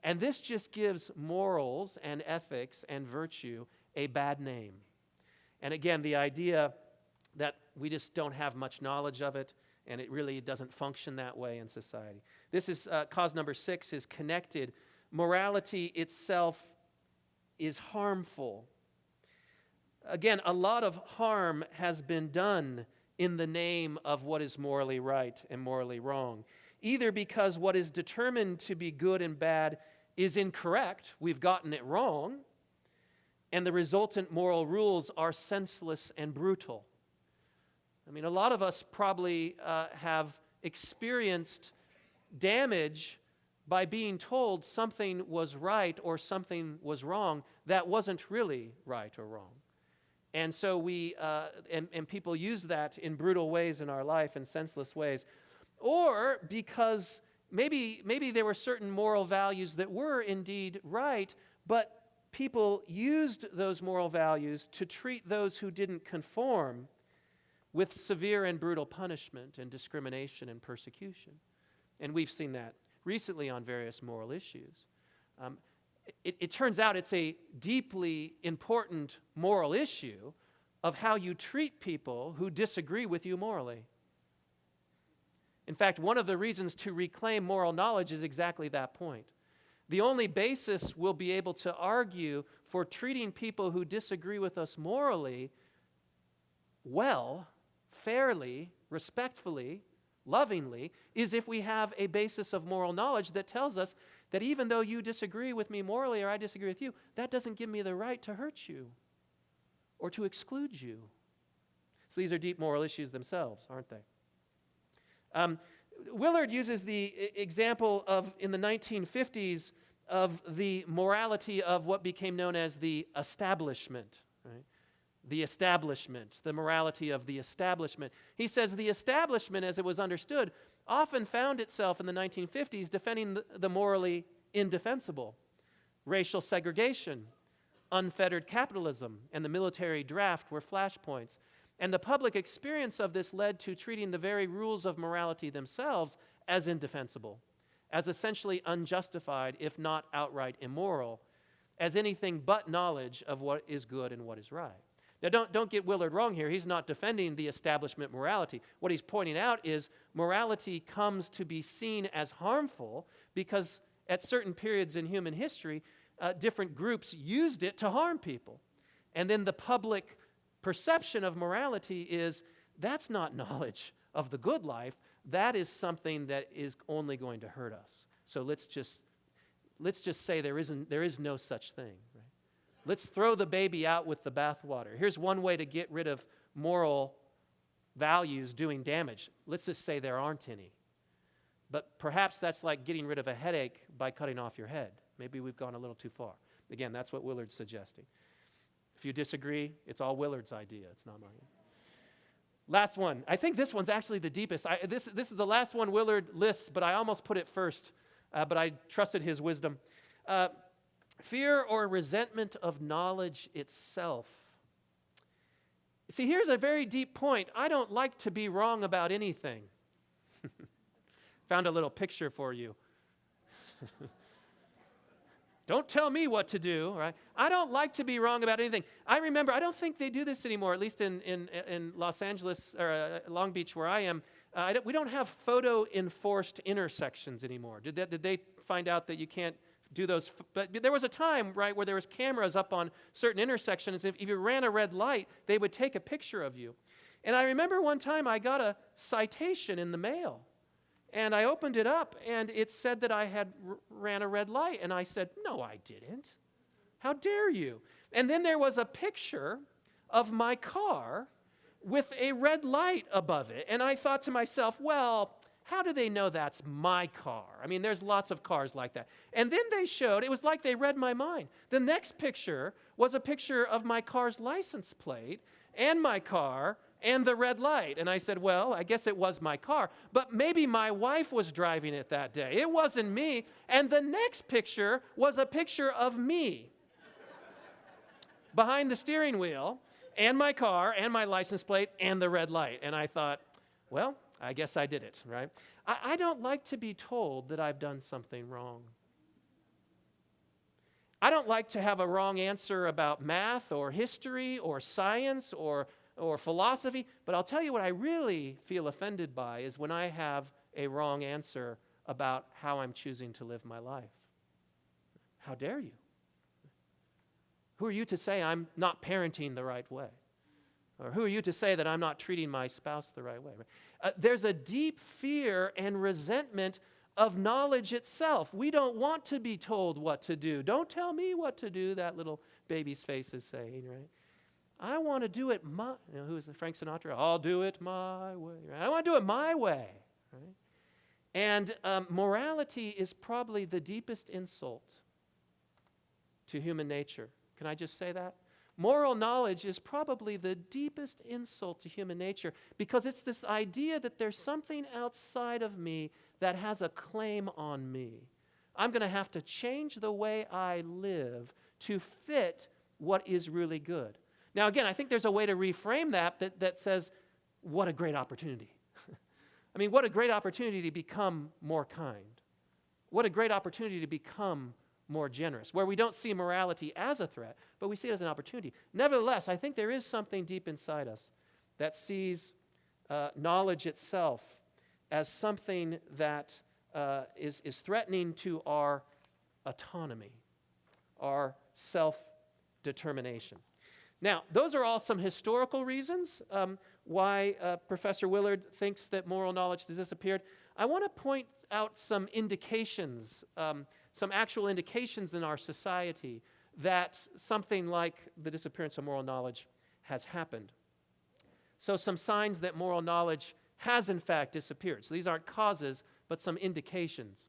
And this just gives morals and ethics and virtue a bad name. And again, the idea that we just don't have much knowledge of it, and it really doesn't function that way in society. This is cause number 6, is connected morality itself is harmful. Again, a lot of harm has been done in the name of what is morally right and morally wrong, either because what is determined to be good and bad is incorrect, we've gotten it wrong, and the resultant moral rules are senseless and brutal. I mean, a lot of us probably have experienced damage by being told something was right or something was wrong that wasn't really right or wrong. And so and people use that in brutal ways in our life, in senseless ways. Or because maybe there were certain moral values that were indeed right, but people used those moral values to treat those who didn't conform with severe and brutal punishment and discrimination and persecution. And we've seen that recently on various moral issues. It turns out it's a deeply important moral issue of how you treat people who disagree with you morally. In fact, one of the reasons to reclaim moral knowledge is exactly that point. The only basis we'll be able to argue for treating people who disagree with us morally well, fairly, respectfully, lovingly, is if we have a basis of moral knowledge that tells us that even though you disagree with me morally or I disagree with you, that doesn't give me the right to hurt you or to exclude you. So these are deep moral issues themselves, aren't they? Willard uses the example of, in the 1950s, of the morality of what became known as the establishment, right? The establishment, the morality of the establishment. He says the establishment, as it was understood, often found itself in the 1950s defending the morally indefensible. Racial segregation, unfettered capitalism, and the military draft were flashpoints. And the public experience of this led to treating the very rules of morality themselves as indefensible, as essentially unjustified, if not outright immoral, as anything but knowledge of what is good and what is right. Now, don't get Willard wrong here. He's not defending the establishment morality. What he's pointing out is morality comes to be seen as harmful because at certain periods in human history, different groups used it to harm people. And then the public perception of morality is that's not knowledge of the good life. That is something that is only going to hurt us. So let's just say there is no such thing. Right? Let's throw the baby out with the bathwater. Here's one way to get rid of moral values doing damage. Let's just say there aren't any. But perhaps that's like getting rid of a headache by cutting off your head. Maybe we've gone a little too far. Again, that's what Willard's suggesting. If you disagree, it's all Willard's idea. It's not mine. Last one. I think this one's actually the deepest. This is the last one Willard lists, but I almost put it first, but I trusted his wisdom. Fear or resentment of knowledge itself. See, here's a very deep point. I don't like to be wrong about anything. Found a little picture for you. Don't tell me what to do, right? I don't like to be wrong about anything. I remember, I don't think they do this anymore, at least in Los Angeles or Long Beach where I am. We don't have photo-enforced intersections anymore. Did they find out that you can't do those? But there was a time, right, where there was cameras up on certain intersections. If you ran a red light, they would take a picture of you. And I remember one time I got a citation in the mail. And I opened it up, and it said that I had ran a red light. And I said, no, I didn't. How dare you? And then there was a picture of my car with a red light above it. And I thought to myself, well, how do they know that's my car? I mean, there's lots of cars like that. And then they showed, it was like they read my mind. The next picture was a picture of my car's license plate and my car and the red light. And I said, well, I guess it was my car, but maybe my wife was driving it that day. It wasn't me. And the next picture was a picture of me behind the steering wheel and my car and my license plate and the red light. And I thought, well, I guess I did it, right? I don't like to be told that I've done something wrong. I don't like to have a wrong answer about math or history or science or philosophy, but I'll tell you what I really feel offended by is when I have a wrong answer about how I'm choosing to live my life. How dare you? Who are you to say I'm not parenting the right way? Or who are you to say that I'm not treating my spouse the right way? There's a deep fear and resentment of knowledge itself. We don't want to be told what to do. Don't tell me what to do, that little baby's face is saying, right? I want to do it my, who is it, Frank Sinatra? I'll do it my way. Right? I want to do it my way, right? And morality is probably the deepest insult to human nature. Can I just say that? Moral knowledge is probably the deepest insult to human nature because it's this idea that there's something outside of me that has a claim on me. I'm going to have to change the way I live to fit what is really good. Now, again, I think there's a way to reframe that says, what a great opportunity. I mean, what a great opportunity to become more kind. What a great opportunity to become more generous, where we don't see morality as a threat, but we see it as an opportunity. Nevertheless, I think there is something deep inside us that sees knowledge itself as something that is threatening to our autonomy, our self-determination. Now, those are all some historical reasons why Professor Willard thinks that moral knowledge has disappeared. I want to point out some indications, some actual indications in our society that something like the disappearance of moral knowledge has happened. So some signs that moral knowledge has in fact disappeared. So these aren't causes, but some indications.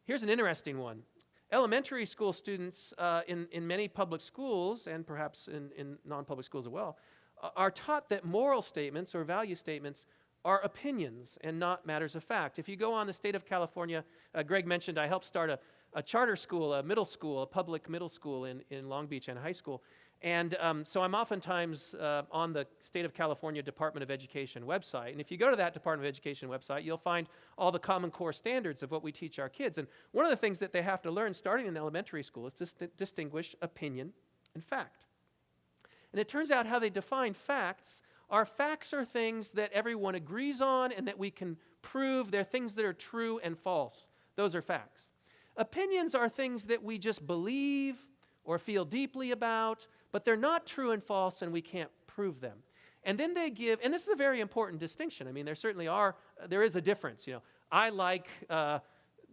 Here's an interesting one. Elementary school students in many public schools, and perhaps in non-public schools as well, are taught that moral statements or value statements are opinions and not matters of fact. If you go on the state of California, Greg mentioned I helped start a charter school, a middle school, a public middle school in Long Beach and high school. And so I'm oftentimes on the State of California Department of Education website. And if you go to that Department of Education website, you'll find all the Common Core standards of what we teach our kids. And one of the things that they have to learn starting in elementary school is to distinguish opinion and fact. And it turns out how they define facts are things that everyone agrees on and that we can prove. They're things that are true and false. Those are facts. Opinions are things that we just believe or feel deeply about, but they're not true and false and we can't prove them. And then they give, and this is a very important distinction. I mean, there is a difference. I like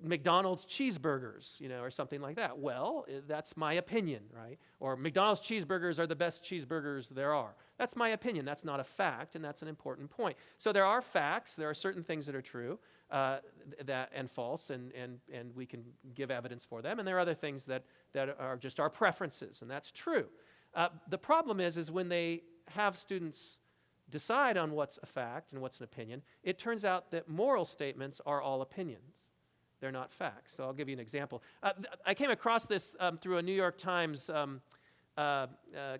McDonald's cheeseburgers, or something like that. Well, that's my opinion, right? Or McDonald's cheeseburgers are the best cheeseburgers there are. That's my opinion. That's not a fact, and that's an important point. So there are facts. There are certain things that are true and false, and we can give evidence for them. And there are other things that are just our preferences, and that's true. The problem is when they have students decide on what's a fact and what's an opinion, it turns out that moral statements are all opinions. They're not facts. So I'll give you an example. I came across this through a New York Times kind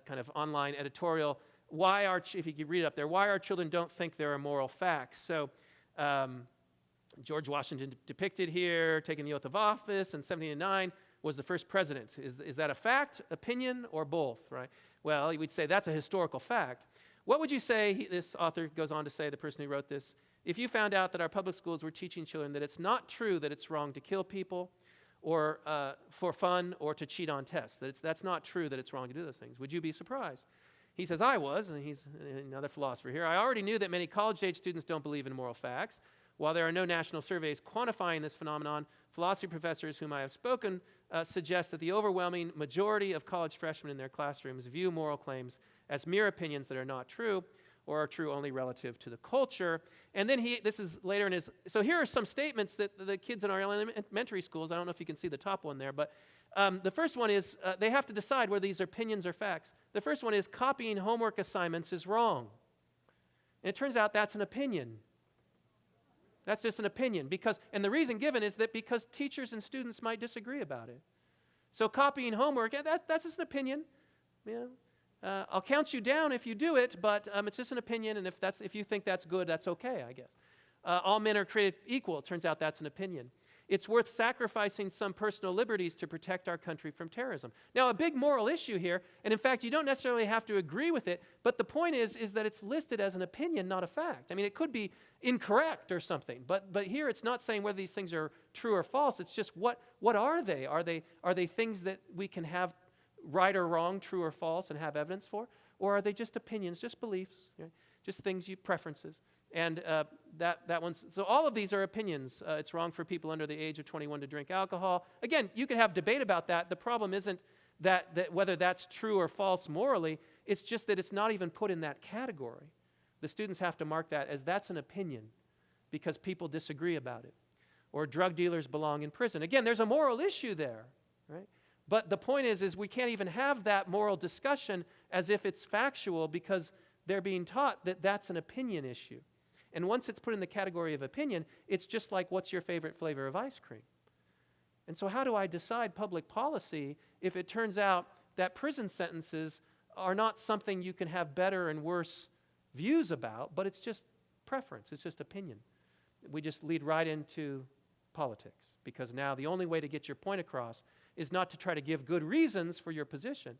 of online editorial. If you could read it up there, why our children don't think there are moral facts. So George Washington depicted here, taking the oath of office in 1789, was the first president. Is that a fact, opinion, or both, right? Well, we'd say that's a historical fact. What would you say, this author goes on to say, the person who wrote this, if you found out that our public schools were teaching children that it's not true that it's wrong to kill people or for fun or to cheat on tests, that's not true that it's wrong to do those things, would you be surprised? He says, I was, and he's another philosopher here. I already knew that many college-age students don't believe in moral facts. While there are no national surveys quantifying this phenomenon, philosophy professors whom I have spoken suggest that the overwhelming majority of college freshmen in their classrooms view moral claims as mere opinions that are not true or are true only relative to the culture. And then this is later in his, so here are some statements that the kids in our elementary schools, I don't know if you can see the top one there, but the first one is they have to decide whether these are opinions or facts. The first one is copying homework assignments is wrong. And it turns out that's an opinion. That's just an opinion, and the reason given is that because teachers and students might disagree about it. So copying homework, that's just an opinion. I'll count you down if you do it, but it's just an opinion, and if you think that's good, that's okay, I guess. All men are created equal. It turns out that's an opinion. It's worth sacrificing some personal liberties to protect our country from terrorism. Now, a big moral issue here, and in fact, you don't necessarily have to agree with it, but the point is that it's listed as an opinion, not a fact. I mean, it could be incorrect or something, but here it's not saying whether these things are true or false. It's just what are they? Are they things that we can have right or wrong, true or false, and have evidence for? Or are they just opinions, just beliefs, right? Just things, preferences? And that one's, so all of these are opinions. It's wrong for people under the age of 21 to drink alcohol. Again, you can have debate about that. The problem isn't that whether that's true or false morally. It's just that it's not even put in that category. The students have to mark that as that's an opinion because people disagree about it. Or drug dealers belong in prison. Again, there's a moral issue there, right? But the point is we can't even have that moral discussion as if it's factual because they're being taught that that's an opinion issue. And once it's put in the category of opinion, it's just like what's your favorite flavor of ice cream? And so how do I decide public policy if it turns out that prison sentences are not something you can have better and worse views about, but it's just preference, it's just opinion. We just lead right into politics because now the only way to get your point across is not to try to give good reasons for your position,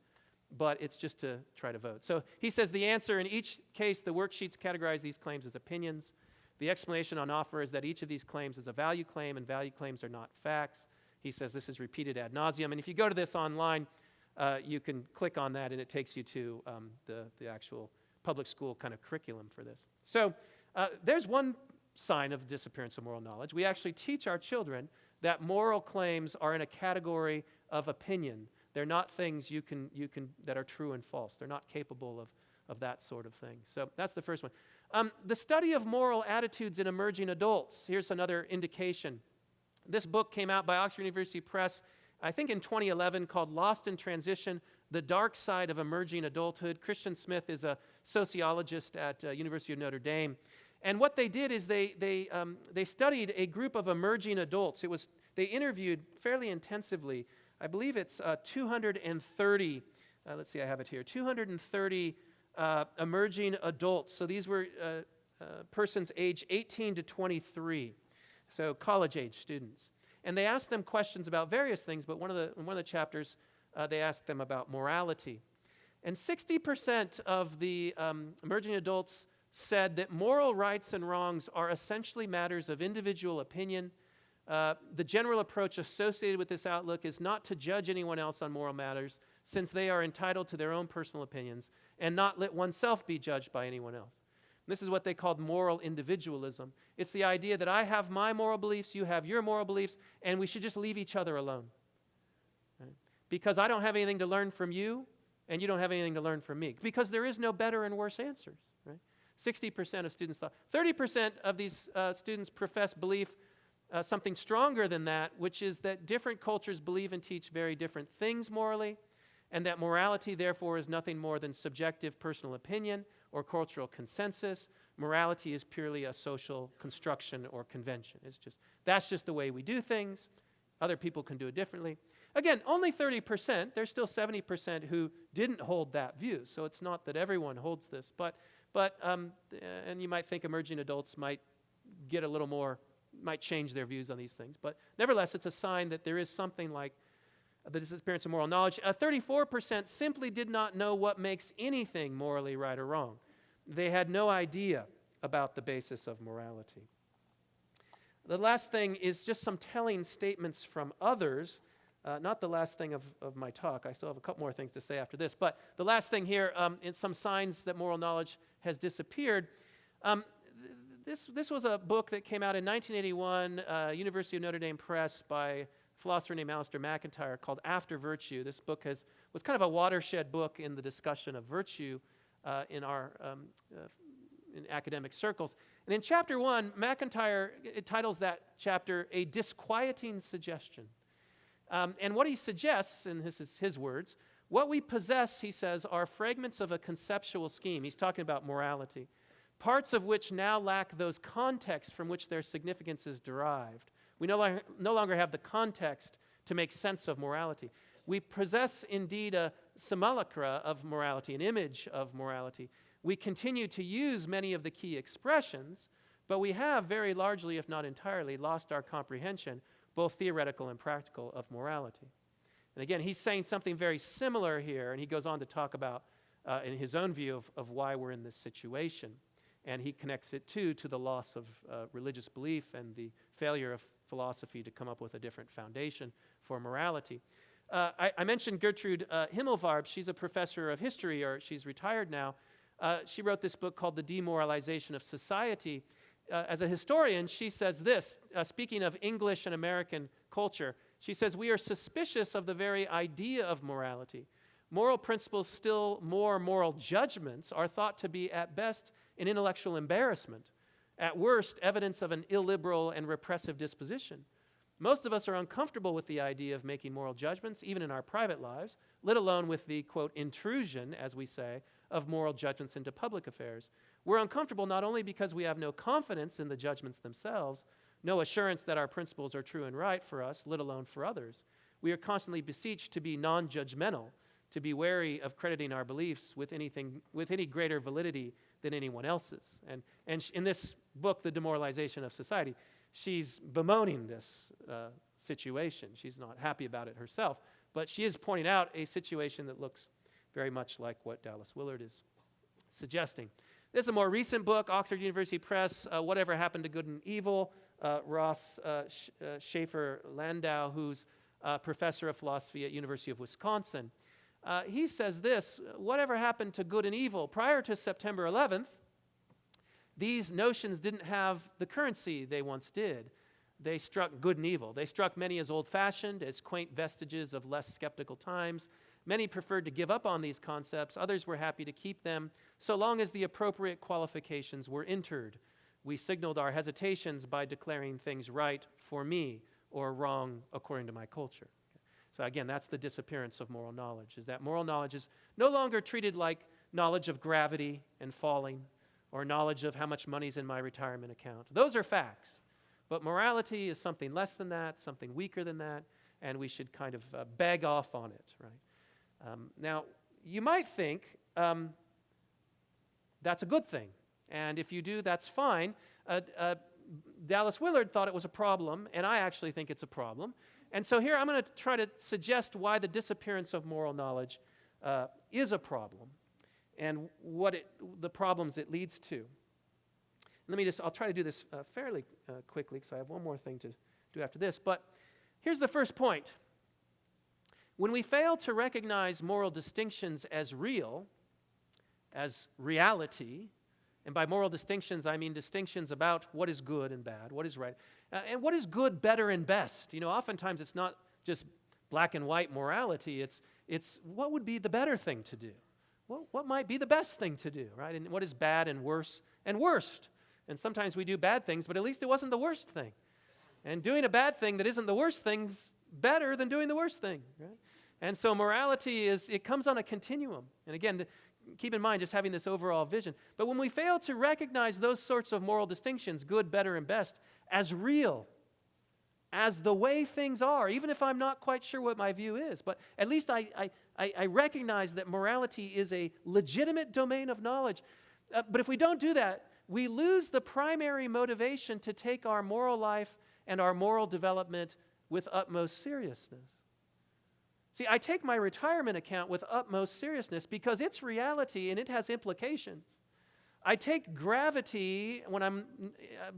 but it's just to try to vote. So he says the answer in each case, the worksheets categorize these claims as opinions. The explanation on offer is that each of these claims is a value claim, and value claims are not facts. He says this is repeated ad nauseum. And if you go to this online, you can click on that, and it takes you to the actual public school kind of curriculum for this. So there's one sign of disappearance of moral knowledge. We actually teach our children that moral claims are in a category of opinion. They're not things you can that are true and false. They're not capable of that sort of thing. So that's the first one. The study of moral attitudes in emerging adults. Here's another indication. This book came out by Oxford University Press, I think in 2011, called Lost in Transition, The Dark Side of Emerging Adulthood. Christian Smith is a sociologist at University of Notre Dame. And what they did is they studied a group of emerging adults. They interviewed fairly intensively. I believe it's 230, let's see, I have it here, 230 emerging adults. So these were persons aged 18 to 23, so college-age students. And they asked them questions about various things, but in one of the chapters, they asked them about morality. And 60% of the emerging adults said that moral rights and wrongs are essentially matters of individual opinion. The general approach associated with this outlook is not to judge anyone else on moral matters, since they are entitled to their own personal opinions, and not let oneself be judged by anyone else. This is what they called moral individualism. It's the idea that I have my moral beliefs, you have your moral beliefs, and we should just leave each other alone. Right? Because I don't have anything to learn from you, and you don't have anything to learn from me. Because there is no better and worse answers. Right? 60% of students thought. 30% of these students profess belief something stronger than that, which is that different cultures believe and teach very different things morally, and that morality, therefore, is nothing more than subjective personal opinion or cultural consensus. Morality is purely a social construction or convention. That's just the way we do things. Other people can do it differently. Again, only 30%. There's still 70% who didn't hold that view. So it's not that everyone holds this, but and you might think emerging adults might get a little more, might change their views on these things. But nevertheless, it's a sign that there is something like the disappearance of moral knowledge. 34% simply did not know what makes anything morally right or wrong. They had no idea about the basis of morality. The last thing is just some telling statements from others. Not the last thing of my talk. I still have a couple more things to say after this. But the last thing here is some signs that moral knowledge has disappeared. This was a book that came out in 1981, University of Notre Dame Press, by a philosopher named Alistair McIntyre, called After Virtue. This book was kind of a watershed book in the discussion of virtue in academic circles. And in chapter 1, McIntyre titles that chapter A Disquieting Suggestion. And what he suggests, and this is his words, what we possess, he says, are fragments of a conceptual scheme. He's talking about morality. Parts of which now lack those contexts from which their significance is derived. We no longer have the context to make sense of morality. We possess indeed a simulacra of morality, an image of morality. We continue to use many of the key expressions, but we have very largely, if not entirely, lost our comprehension, both theoretical and practical, of morality. And again, he's saying something very similar here, and he goes on to talk about, in his own view, of why we're in this situation. And he connects it, too, to the loss of religious belief and the failure of philosophy to come up with a different foundation for morality. I mentioned Gertrude Himmelfarb. She's a professor of history, or she's retired now. She wrote this book called The Demoralization of Society. As a historian, she says this, speaking of English and American culture, she says, "We are suspicious of the very idea of morality. Moral principles, still more moral judgments, are thought to be at best an intellectual embarrassment, at worst evidence of an illiberal and repressive disposition. Most of us are uncomfortable with the idea of making moral judgments, even in our private lives, let alone with the, quote, intrusion, as we say, of moral judgments into public affairs. We're uncomfortable not only because we have no confidence in the judgments themselves, no assurance that our principles are true and right for us, let alone for others. We are constantly beseeched to be non-judgmental, to be wary of crediting our beliefs with any greater validity than anyone else's." And in this book, The Demoralization of Society, she's bemoaning this situation. She's not happy about it herself, but she is pointing out a situation that looks very much like what Dallas Willard is suggesting. This is a more recent book, Oxford University Press, Whatever Happened to Good and Evil, Ross Schaefer Landau, who's a professor of philosophy at University of Wisconsin. He says this, whatever happened to good and evil? Prior to September 11th, these notions didn't have the currency they once did. They struck good and evil. They struck many as old-fashioned, as quaint vestiges of less skeptical times. Many preferred to give up on these concepts. Others were happy to keep them, so long as the appropriate qualifications were entered. We signaled our hesitations by declaring things right for me or wrong according to my culture. So again, that's the disappearance of moral knowledge, is that moral knowledge is no longer treated like knowledge of gravity and falling or knowledge of how much money's in my retirement account. Those are facts. But morality is something less than that, something weaker than that, and we should kind of beg off on it, right? Now, you might think that's a good thing. And if you do, that's fine. Dallas Willard thought it was a problem, and I actually think it's a problem. And so here I'm going to try to suggest why the disappearance of moral knowledge is a problem and the problems it leads to. I'll try to do this fairly quickly because I have one more thing to do after this. But here's the first point. When we fail to recognize moral distinctions as real, as reality, and by moral distinctions, I mean distinctions about what is good and bad, what is right, and what is good, better, and best. You know, oftentimes it's not just black and white morality. It's what would be the better thing to do? What might be the best thing to do, right? And what is bad and worse and worst? And sometimes we do bad things, but at least it wasn't the worst thing. And doing a bad thing that isn't the worst thing's better than doing the worst thing, right? And so morality it comes on a continuum. And again, keep in mind just having this overall vision. But when we fail to recognize those sorts of moral distinctions, good, better, and best, as real, as the way things are, even if I'm not quite sure what my view is, but at least I recognize that morality is a legitimate domain of knowledge. But if we don't do that, we lose the primary motivation to take our moral life and our moral development with utmost seriousness. See, I take my retirement account with utmost seriousness because it's reality and it has implications. I take gravity when I'm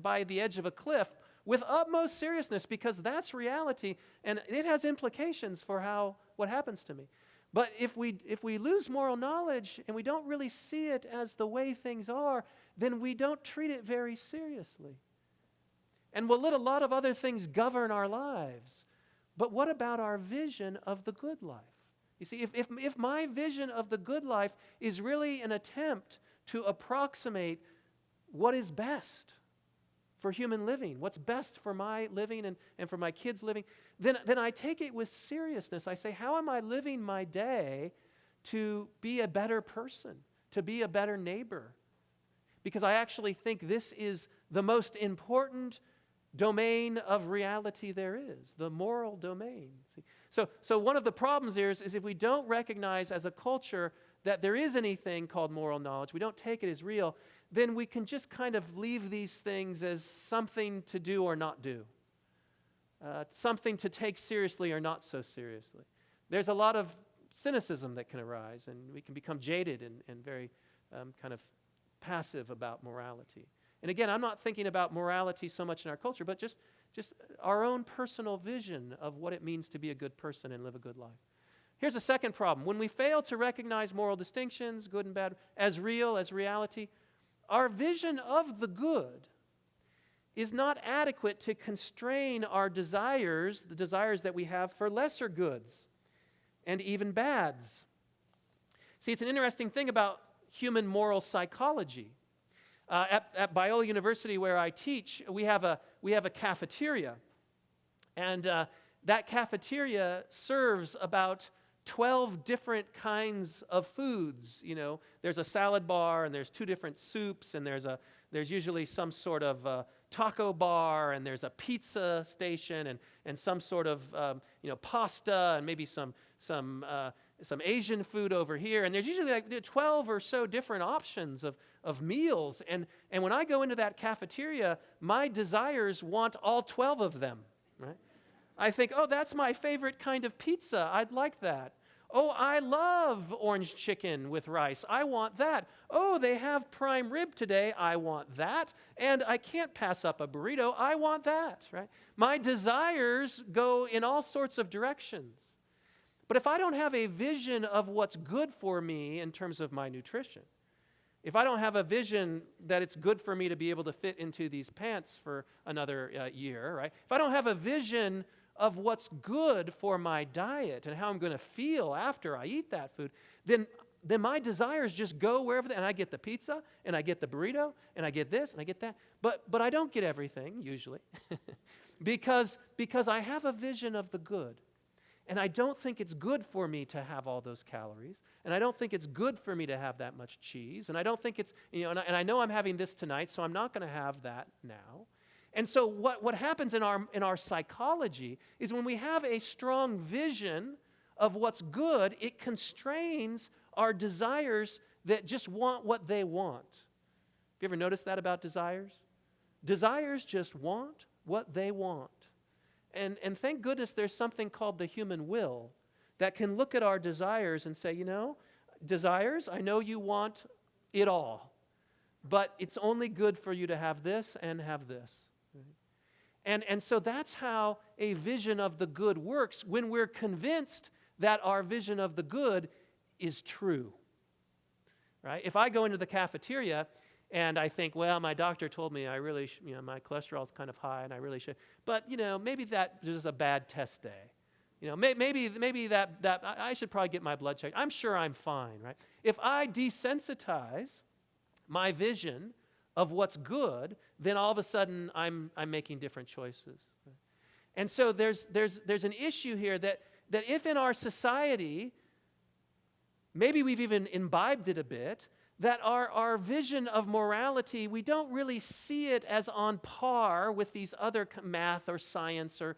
by the edge of a cliff with utmost seriousness because that's reality and it has implications for what happens to me. But if we lose moral knowledge and we don't really see it as the way things are, then we don't treat it very seriously. And we'll let a lot of other things govern our lives. But what about our vision of the good life? You see, if my vision of the good life is really an attempt to approximate what is best for human living, what's best for my living and for my kids' living, then I take it with seriousness. I say, how am I living my day to be a better person, to be a better neighbor? Because I actually think this is the most important domain of reality there is, the moral domain. See? So one of the problems here is if we don't recognize as a culture that there is anything called moral knowledge, we don't take it as real, then we can just kind of leave these things as something to do or not do. something to take seriously or not so seriously. There's a lot of cynicism that can arise, and we can become jaded and very kind of passive about morality. And again, I'm not thinking about morality so much in our culture, but just our own personal vision of what it means to be a good person and live a good life. Here's a second problem. When we fail to recognize moral distinctions, good and bad, as real, as reality, our vision of the good is not adequate to constrain our desires, the desires that we have for lesser goods and even bads. See, it's an interesting thing about human moral psychology. At Biola University, where I teach, we have a cafeteria, and that cafeteria serves about 12 different kinds of foods. You know, there's a salad bar, and there's 2 different soups, and there's usually some sort of taco bar, and there's a pizza station, and some sort of pasta, and maybe some Asian food over here. And there's usually like 12 or so different options of meals. And when I go into that cafeteria, my desires want all 12 of them, right? I think, oh, that's my favorite kind of pizza. I'd like that. Oh, I love orange chicken with rice. I want that. Oh, they have prime rib today. I want that. And I can't pass up a burrito. I want that, right? My desires go in all sorts of directions. But if I don't have a vision of what's good for me in terms of my nutrition, if I don't have a vision that it's good for me to be able to fit into these pants for another year, right? If I don't have a vision of what's good for my diet and how I'm going to feel after I eat that food, then my desires just go wherever, and I get the pizza, and I get the burrito, and I get this, and I get that. But I don't get everything, usually, because I have a vision of the good. And I don't think it's good for me to have all those calories, and I don't think it's good for me to have that much cheese, and I don't think it's, and I know I'm having this tonight, so I'm not going to have that now. And so what happens in our psychology is when we have a strong vision of what's good, it constrains our desires that just want what they want. Have you ever noticed that about desires? Desires just want what they want. And thank goodness there's something called the human will that can look at our desires and say, desires, I know you want it all, but it's only good for you to have this and have this. And so that's how a vision of the good works when we're convinced that our vision of the good is true. Right? If I go into the cafeteria and I think, well, my doctor told me I really, my cholesterol is kind of high and I really should, but maybe that is a bad test day. Maybe that I should probably get my blood checked. I'm sure I'm fine, right? If I desensitize my vision of what's good, then all of a sudden I'm making different choices. And so there's an issue here that if in our society, maybe we've even imbibed it a bit, that our vision of morality, we don't really see it as on par with these other math or science or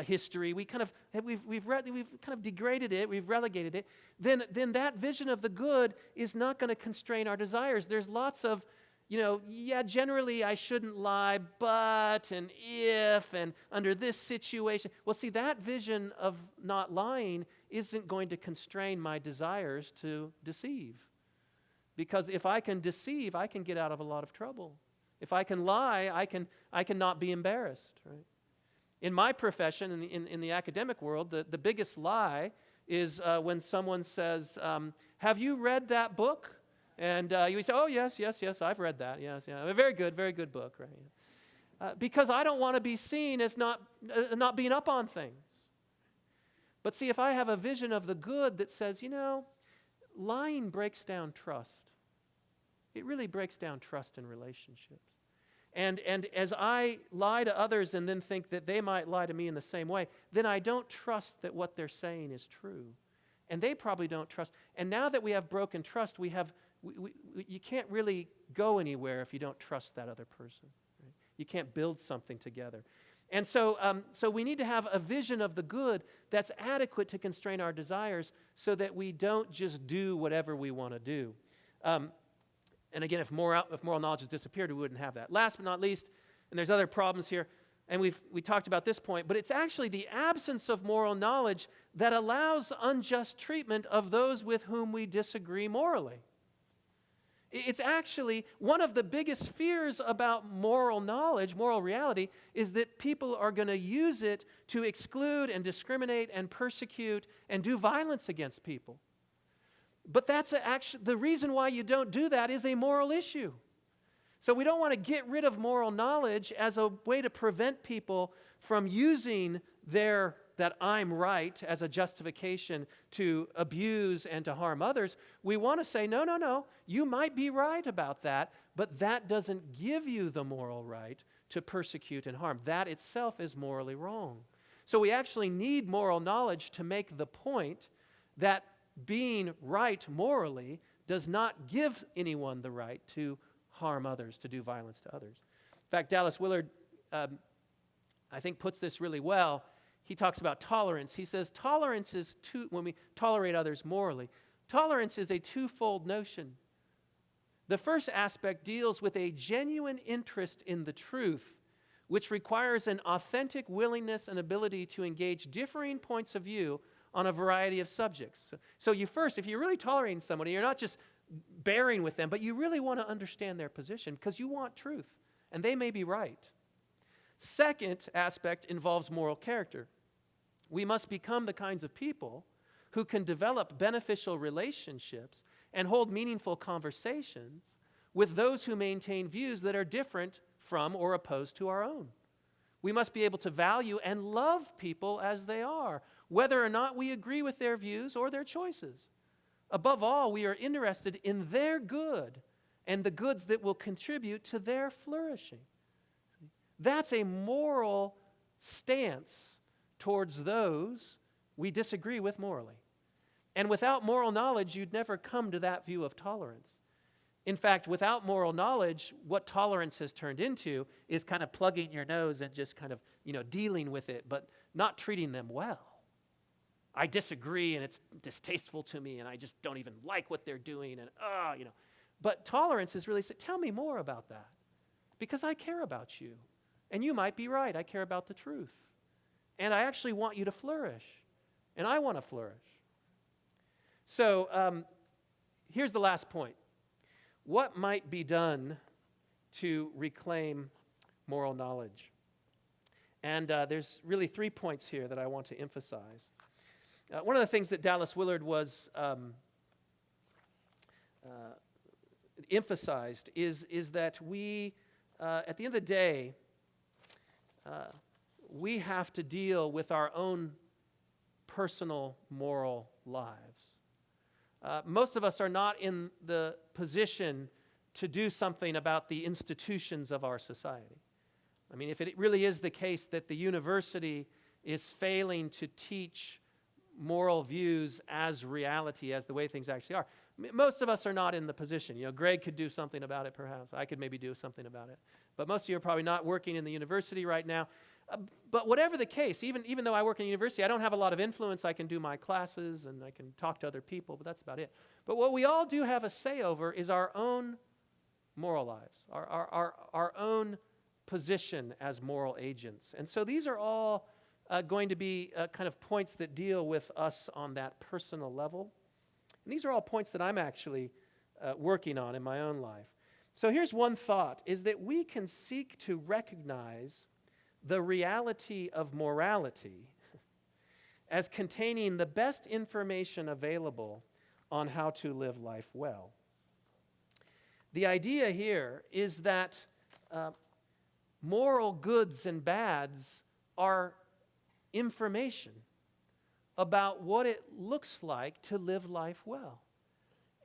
history. We've kind of degraded it, we've relegated it. Then that vision of the good is not going to constrain our desires. There's lots of generally I shouldn't lie, but, and if, and under this situation. Well, see, that vision of not lying isn't going to constrain my desires to deceive. Because if I can deceive, I can get out of a lot of trouble. If I can lie, I can not be embarrassed, right? In my profession, in the academic world, the biggest lie is when someone says, have you read that book? And you say, oh, yes, I've read that. Yes, yeah. A very good book, right? Because I don't want to be seen as not being up on things. But see, if I have a vision of the good that says, lying breaks down trust. It really breaks down trust in relationships. And as I lie to others and then think that they might lie to me in the same way, then I don't trust that what they're saying is true. And they probably don't trust. And now that we have broken trust, you can't really go anywhere if you don't trust that other person. Right? You can't build something together. And so we need to have a vision of the good that's adequate to constrain our desires so that we don't just do whatever we want to do. And again, if moral knowledge has disappeared, we wouldn't have that. Last but not least, and there's other problems here, and we talked about this point, but it's actually the absence of moral knowledge that allows unjust treatment of those with whom we disagree morally. It's actually one of the biggest fears about moral knowledge, moral reality, is that people are going to use it to exclude and discriminate and persecute and do violence against people. But that's actually the reason why you don't do that is a moral issue. So we don't want to get rid of moral knowledge as a way to prevent people from using that I'm right as a justification to abuse and to harm others. We want to say, no, you might be right about that, but that doesn't give you the moral right to persecute and harm. That itself is morally wrong. So we actually need moral knowledge to make the point that being right morally does not give anyone the right to harm others, to do violence to others. In fact, Dallas Willard, I think, puts this really well. He talks about tolerance. He says tolerance is when we tolerate others morally, tolerance is a twofold notion. The first aspect deals with a genuine interest in the truth, which requires an authentic willingness and ability to engage differing points of view on a variety of subjects. So if you're really tolerating somebody, you're not just bearing with them, but you really want to understand their position because you want truth, and they may be right. Second aspect involves moral character. We must become the kinds of people who can develop beneficial relationships and hold meaningful conversations with those who maintain views that are different from or opposed to our own. We must be able to value and love people as they are, whether or not we agree with their views or their choices. Above all, we are interested in their good and the goods that will contribute to their flourishing. That's a moral stance towards those we disagree with morally. And without moral knowledge, you'd never come to that view of tolerance. In fact, without moral knowledge, what tolerance has turned into is kind of plugging your nose and just kind of, dealing with it, but not treating them well. I disagree, and it's distasteful to me, and I just don't even like what they're doing, and But tolerance is really saying, tell me more about that, because I care about you, and you might be right. I care about the truth, and I actually want you to flourish, and I want to flourish. So here's the last point. What might be done to reclaim moral knowledge? And there's really 3 points here that I want to emphasize. One of the things that Dallas Willard was emphasized is that we, at the end of the day, we have to deal with our own personal moral lives. Most of us are not in the position to do something about the institutions of our society. I mean, if it really is the case that the university is failing to teach moral views as reality, as the way things actually are, most of us are not in the position. Greg could do something about it, perhaps. I could maybe do something about it. But most of you are probably not working in the university right now. But whatever the case, even though I work in the university, I don't have a lot of influence. I can do my classes and I can talk to other people, but that's about it. But what we all do have a say over is our own moral lives, our own position as moral agents. And so these are all going to be kind of points that deal with us on that personal level. And these are all points that I'm actually working on in my own life. So here's one thought, is that we can seek to recognize the reality of morality as containing the best information available on how to live life well. The idea here is that moral goods and bads are information about what it looks like to live life well.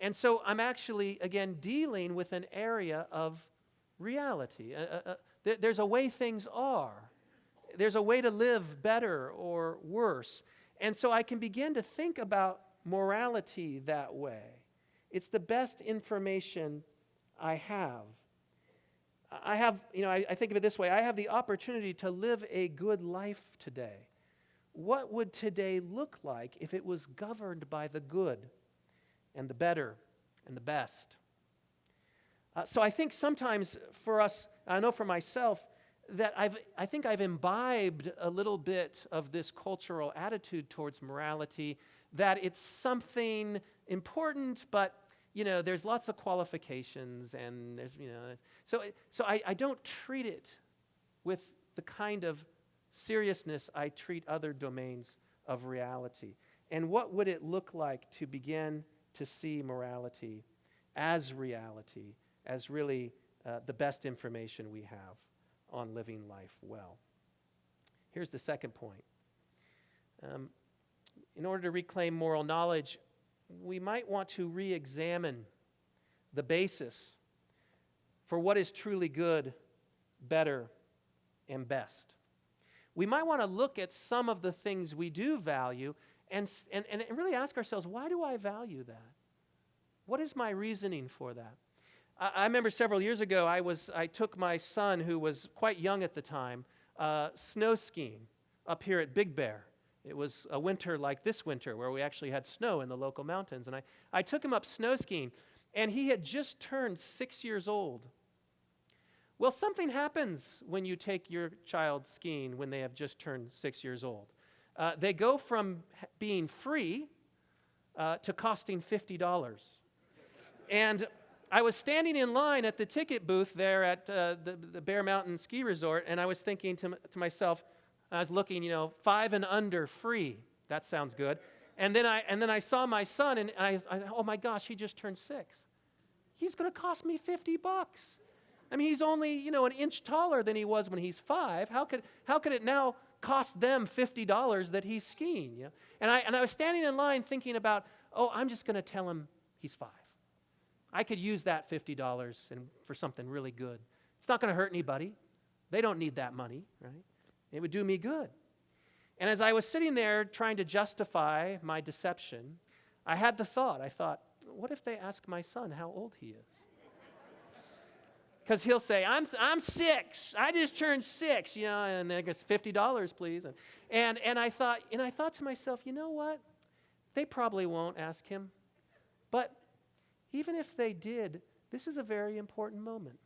And so I'm actually, again, dealing with an area of reality. There's a way things are. There's a way to live better or worse. And so I can begin to think about morality that way. It's the best information I have. I think of it this way. I have the opportunity to live a good life today. What would today look like if it was governed by the good and the better and the best? So I think sometimes for us, I know for myself, that I think I've imbibed a little bit of this cultural attitude towards morality, that it's something important, but there's lots of qualifications, and there's so I don't treat it with the kind of seriousness I treat other domains of reality. And what would it look like to begin to see morality as reality, as really the best information we have on living life well? Here's the second point. In order to reclaim moral knowledge, we might want to re-examine the basis for what is truly good, better, and best. We might want to look at some of the things we do value and really ask ourselves, why do I value that? What is my reasoning for that? I remember several years ago, I took my son, who was quite young at the time, snow skiing up here at Big Bear. It was a winter like this winter where we actually had snow in the local mountains. And I took him up snow skiing, and he had just turned 6 years old. Well, something happens when you take your child skiing when they have just turned 6 years old. They go from being free to costing $50. And I was standing in line at the ticket booth there at the Bear Mountain Ski Resort, and I was thinking to myself, I was looking, 5 and under free. That sounds good. And then I saw my son, and I oh my gosh, he just turned 6. He's going to cost me $50. I mean, he's only an inch taller than he was when he's 5. How could it now cost them $50 that he's skiing? And I was standing in line thinking about, I'm just going to tell him he's 5. I could use that $50 for something really good. It's not going to hurt anybody. They don't need that money, right? It would do me good. And as I was sitting there trying to justify my deception, I had the thought. I thought, what if they ask my son how old he is? Because he'll say, I'm 6. I just turned 6, and then I guess $50, please. And I thought to myself, you know what? They probably won't ask him. But even if they did, this is a very important moment.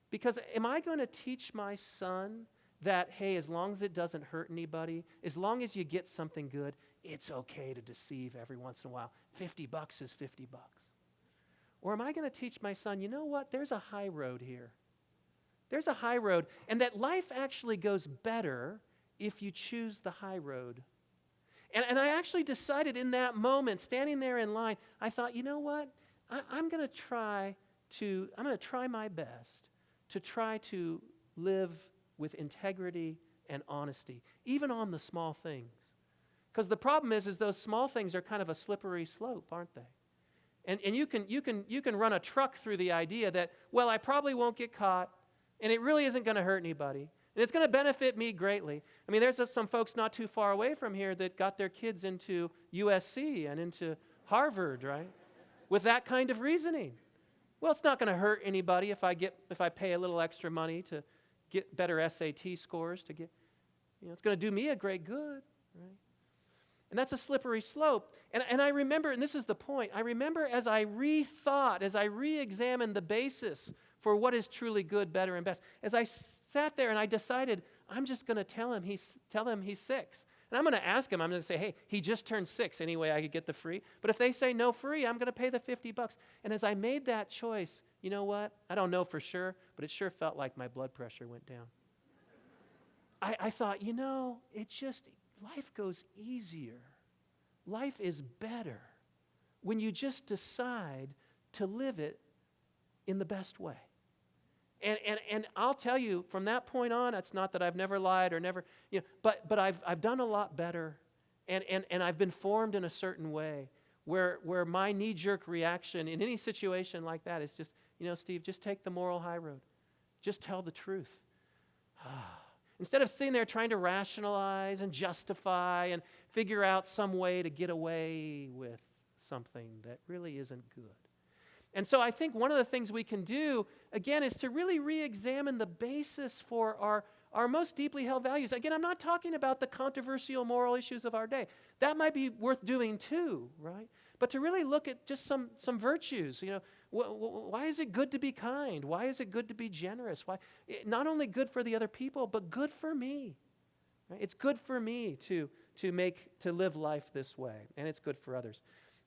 Because am I going to teach my son that, hey, as long as it doesn't hurt anybody, as long as you get something good, it's okay to deceive every once in a while. $50 is $50. Or am I going to teach my son, you know what, there's a high road here. There's a high road, and that life actually goes better if you choose the high road. And I actually decided in that moment, standing there in line, I thought, you know what, I'm going to try my best to try to live with integrity and honesty, even on the small things. Because the problem is those small things are kind of a slippery slope, aren't they? And you can run a truck through the idea that, well, I probably won't get caught, and it really isn't going to hurt anybody, and it's going to benefit me greatly. I mean, there's some folks not too far away from here that got their kids into USC and into Harvard, right? With that kind of reasoning. Well, it's not going to hurt anybody if I pay a little extra money to get better SAT scores, it's going to do me a great good, right? And that's a slippery slope. And I remember, and this is the point, I remember as I re-examined the basis for what is truly good, better, and best, as I sat there and I decided, I'm just going to tell him he's 6. And I'm going to ask him, I'm going to say, hey, he just turned 6 anyway, I could get the free. But if they say no free, I'm going to pay the $50. And as I made that choice, you know what? I don't know for sure, but it sure felt like my blood pressure went down. I thought, life goes easier. Life is better when you just decide to live it in the best way. And I'll tell you, from that point on, it's not that I've never lied or never, but I've done a lot better, and I've been formed in a certain way where my knee-jerk reaction in any situation like that is just, Steve, just take the moral high road. Just tell the truth. Instead of sitting there trying to rationalize and justify and figure out some way to get away with something that really isn't good. And so I think one of the things we can do, again, is to really re-examine the basis for our most deeply held values. Again, I'm not talking about the controversial moral issues of our day. That might be worth doing too, right? But to really look at just some virtues. Why is it good to be kind? Why is it good to be generous? Not only good for the other people, but good for me. Right? It's good for me to live life this way, and it's good for others.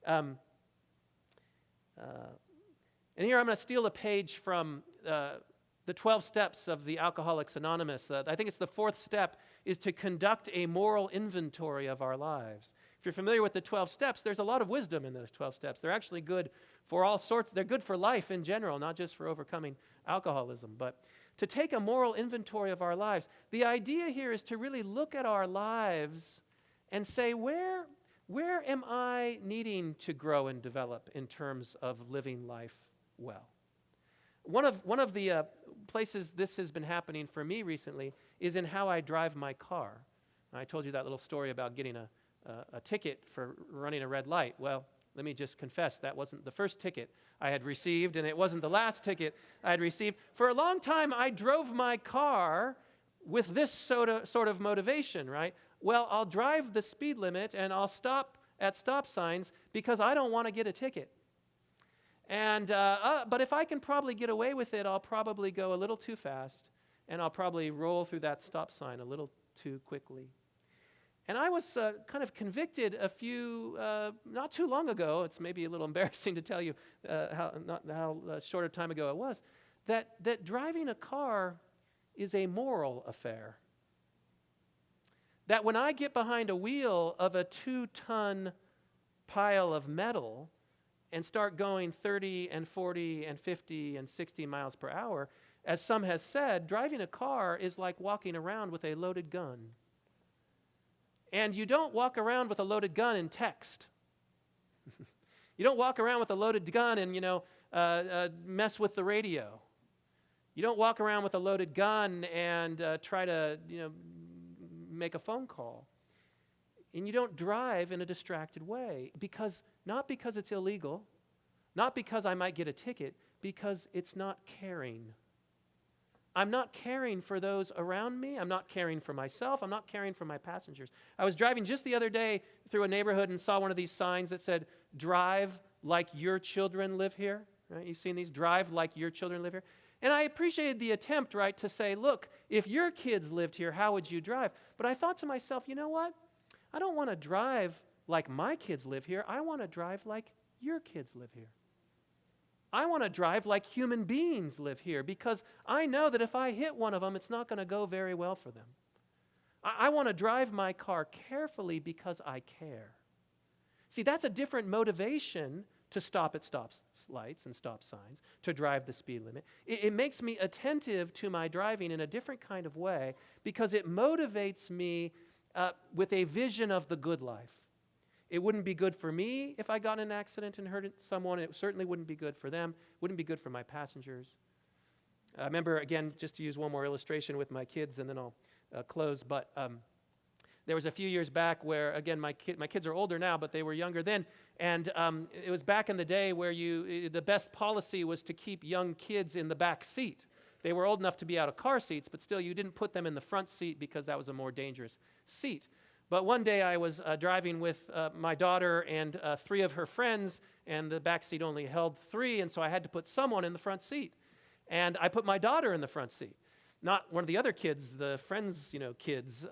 And here I'm going to steal a page from the 12 steps of the Alcoholics Anonymous. I think it's the fourth step, is to conduct a moral inventory of our lives. If you're familiar with the 12 steps, there's a lot of wisdom in those 12 steps. They're actually good for all sorts. They're good for life in general, not just for overcoming alcoholism. But to take a moral inventory of our lives, the idea here is to really look at our lives and say, where am I needing to grow and develop in terms of living life well? One of the places this has been happening for me recently is in how I drive my car. I told you that little story about getting a ticket for running a red light. Well, let me just confess, that wasn't the first ticket I had received, and it wasn't the last ticket I had received. For a long time, I drove my car with this sort of motivation, right? Well, I'll drive the speed limit, and I'll stop at stop signs because I don't want to get a ticket. And but if I can probably get away with it, I'll probably go a little too fast, and I'll probably roll through that stop sign a little too quickly. And I was kind of convicted not too long ago, it's maybe a little embarrassing to tell you how short a time ago it was, that driving a car is a moral affair. That when I get behind a wheel of a 2-ton pile of metal and start going 30 and 40 and 50 and 60 miles per hour, as some has said, driving a car is like walking around with a loaded gun. And you don't walk around with a loaded gun and text. You don't walk around with a loaded gun and, mess with the radio. You don't walk around with a loaded gun and try to, make a phone call. And you don't drive in a distracted way, not because it's illegal, not because I might get a ticket, because it's not caring. I'm not caring for those around me. I'm not caring for myself. I'm not caring for my passengers. I was driving just the other day through a neighborhood and saw one of these signs that said, "Drive like your children live here." Right? You've seen these? Drive like your children live here. And I appreciated the attempt, right, to say, look, if your kids lived here, how would you drive? But I thought to myself, you know what? I don't want to drive like my kids live here. I want to drive like your kids live here. I want to drive like human beings live here, because I know that if I hit one of them, it's not going to go very well for them. I want to drive my car carefully because I care. See, that's a different motivation to stop at stop lights and stop signs, to drive the speed limit. It makes me attentive to my driving in a different kind of way, because it motivates me with a vision of the good life. It wouldn't be good for me if I got in an accident and hurt someone. It certainly wouldn't be good for them. Wouldn't be good for my passengers. I remember, again, just to use one more illustration with my kids, and then I'll close, but there was a few years back where, again, my kids are older now, but they were younger then, and it was back in the day where the best policy was to keep young kids in the back seat. They were old enough to be out of car seats, but still you didn't put them in the front seat because that was a more dangerous seat. But one day I was driving with my daughter and 3 of her friends, and the back seat only held 3, and so I had to put someone in the front seat. And I put my daughter in the front seat. Not one of the other kids, the friends, kids.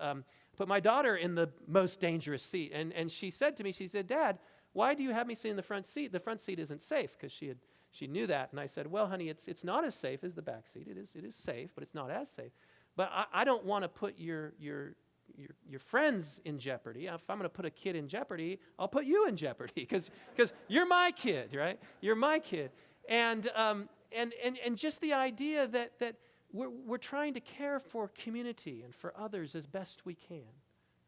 Put my daughter in the most dangerous seat. And she said to me, she said, "Dad, why do you have me sit in the front seat? The front seat isn't safe," because she knew that. And I said, "Well, honey, it's not as safe as the back seat. It is safe, but it's not as safe. But I don't want to put your friends in jeopardy. If I'm going to put a kid in jeopardy, I'll put you in jeopardy because you're my kid, right? You're my kid." And just the idea that we're trying to care for community and for others as best we can.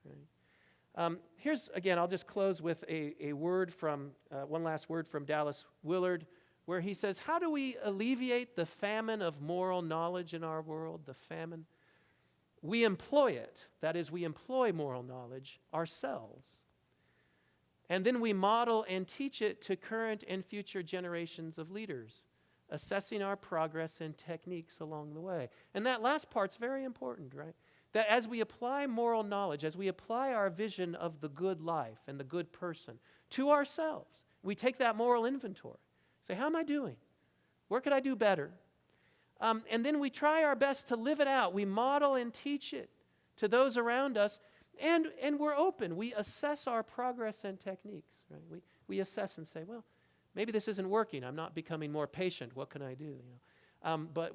Right? Here's, again, I'll just close with a word from, one last word from Dallas Willard, where he says, how do we alleviate the famine of moral knowledge in our world, the famine? We employ it. That is, we employ moral knowledge ourselves. And then we model and teach it to current and future generations of leaders, assessing our progress and techniques along the way. And that last part's very important, right? That as we apply moral knowledge, as we apply our vision of the good life and the good person to ourselves, we take that moral inventory. Say, how am I doing? Where could I do better? And then we try our best to live it out. We model and teach it to those around us, and we're open. We assess our progress and techniques. Right? We assess and say, well, maybe this isn't working. I'm not becoming more patient. What can I do? But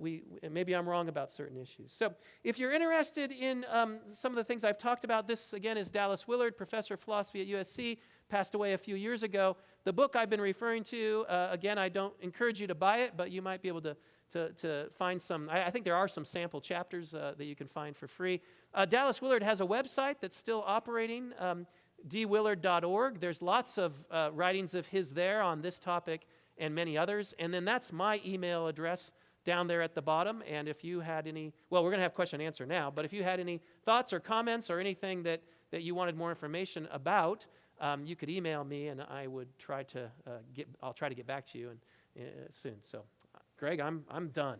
maybe I'm wrong about certain issues. So if you're interested in some of the things I've talked about, this again is Dallas Willard, professor of philosophy at USC, passed away a few years ago. The book I've been referring to, again, I don't encourage you to buy it, but you might be able to find some. I think there are some sample chapters that you can find for free. Dallas Willard has a website that's still operating, dwillard.org. There's lots of writings of his there on this topic and many others. And then that's my email address down there at the bottom. And if you had any, well, we're going to have question and answer now, but if you had any thoughts or comments or anything that you wanted more information about, you could email me, and I would try to I'll try to get back to you soon. So, Greg, I'm done.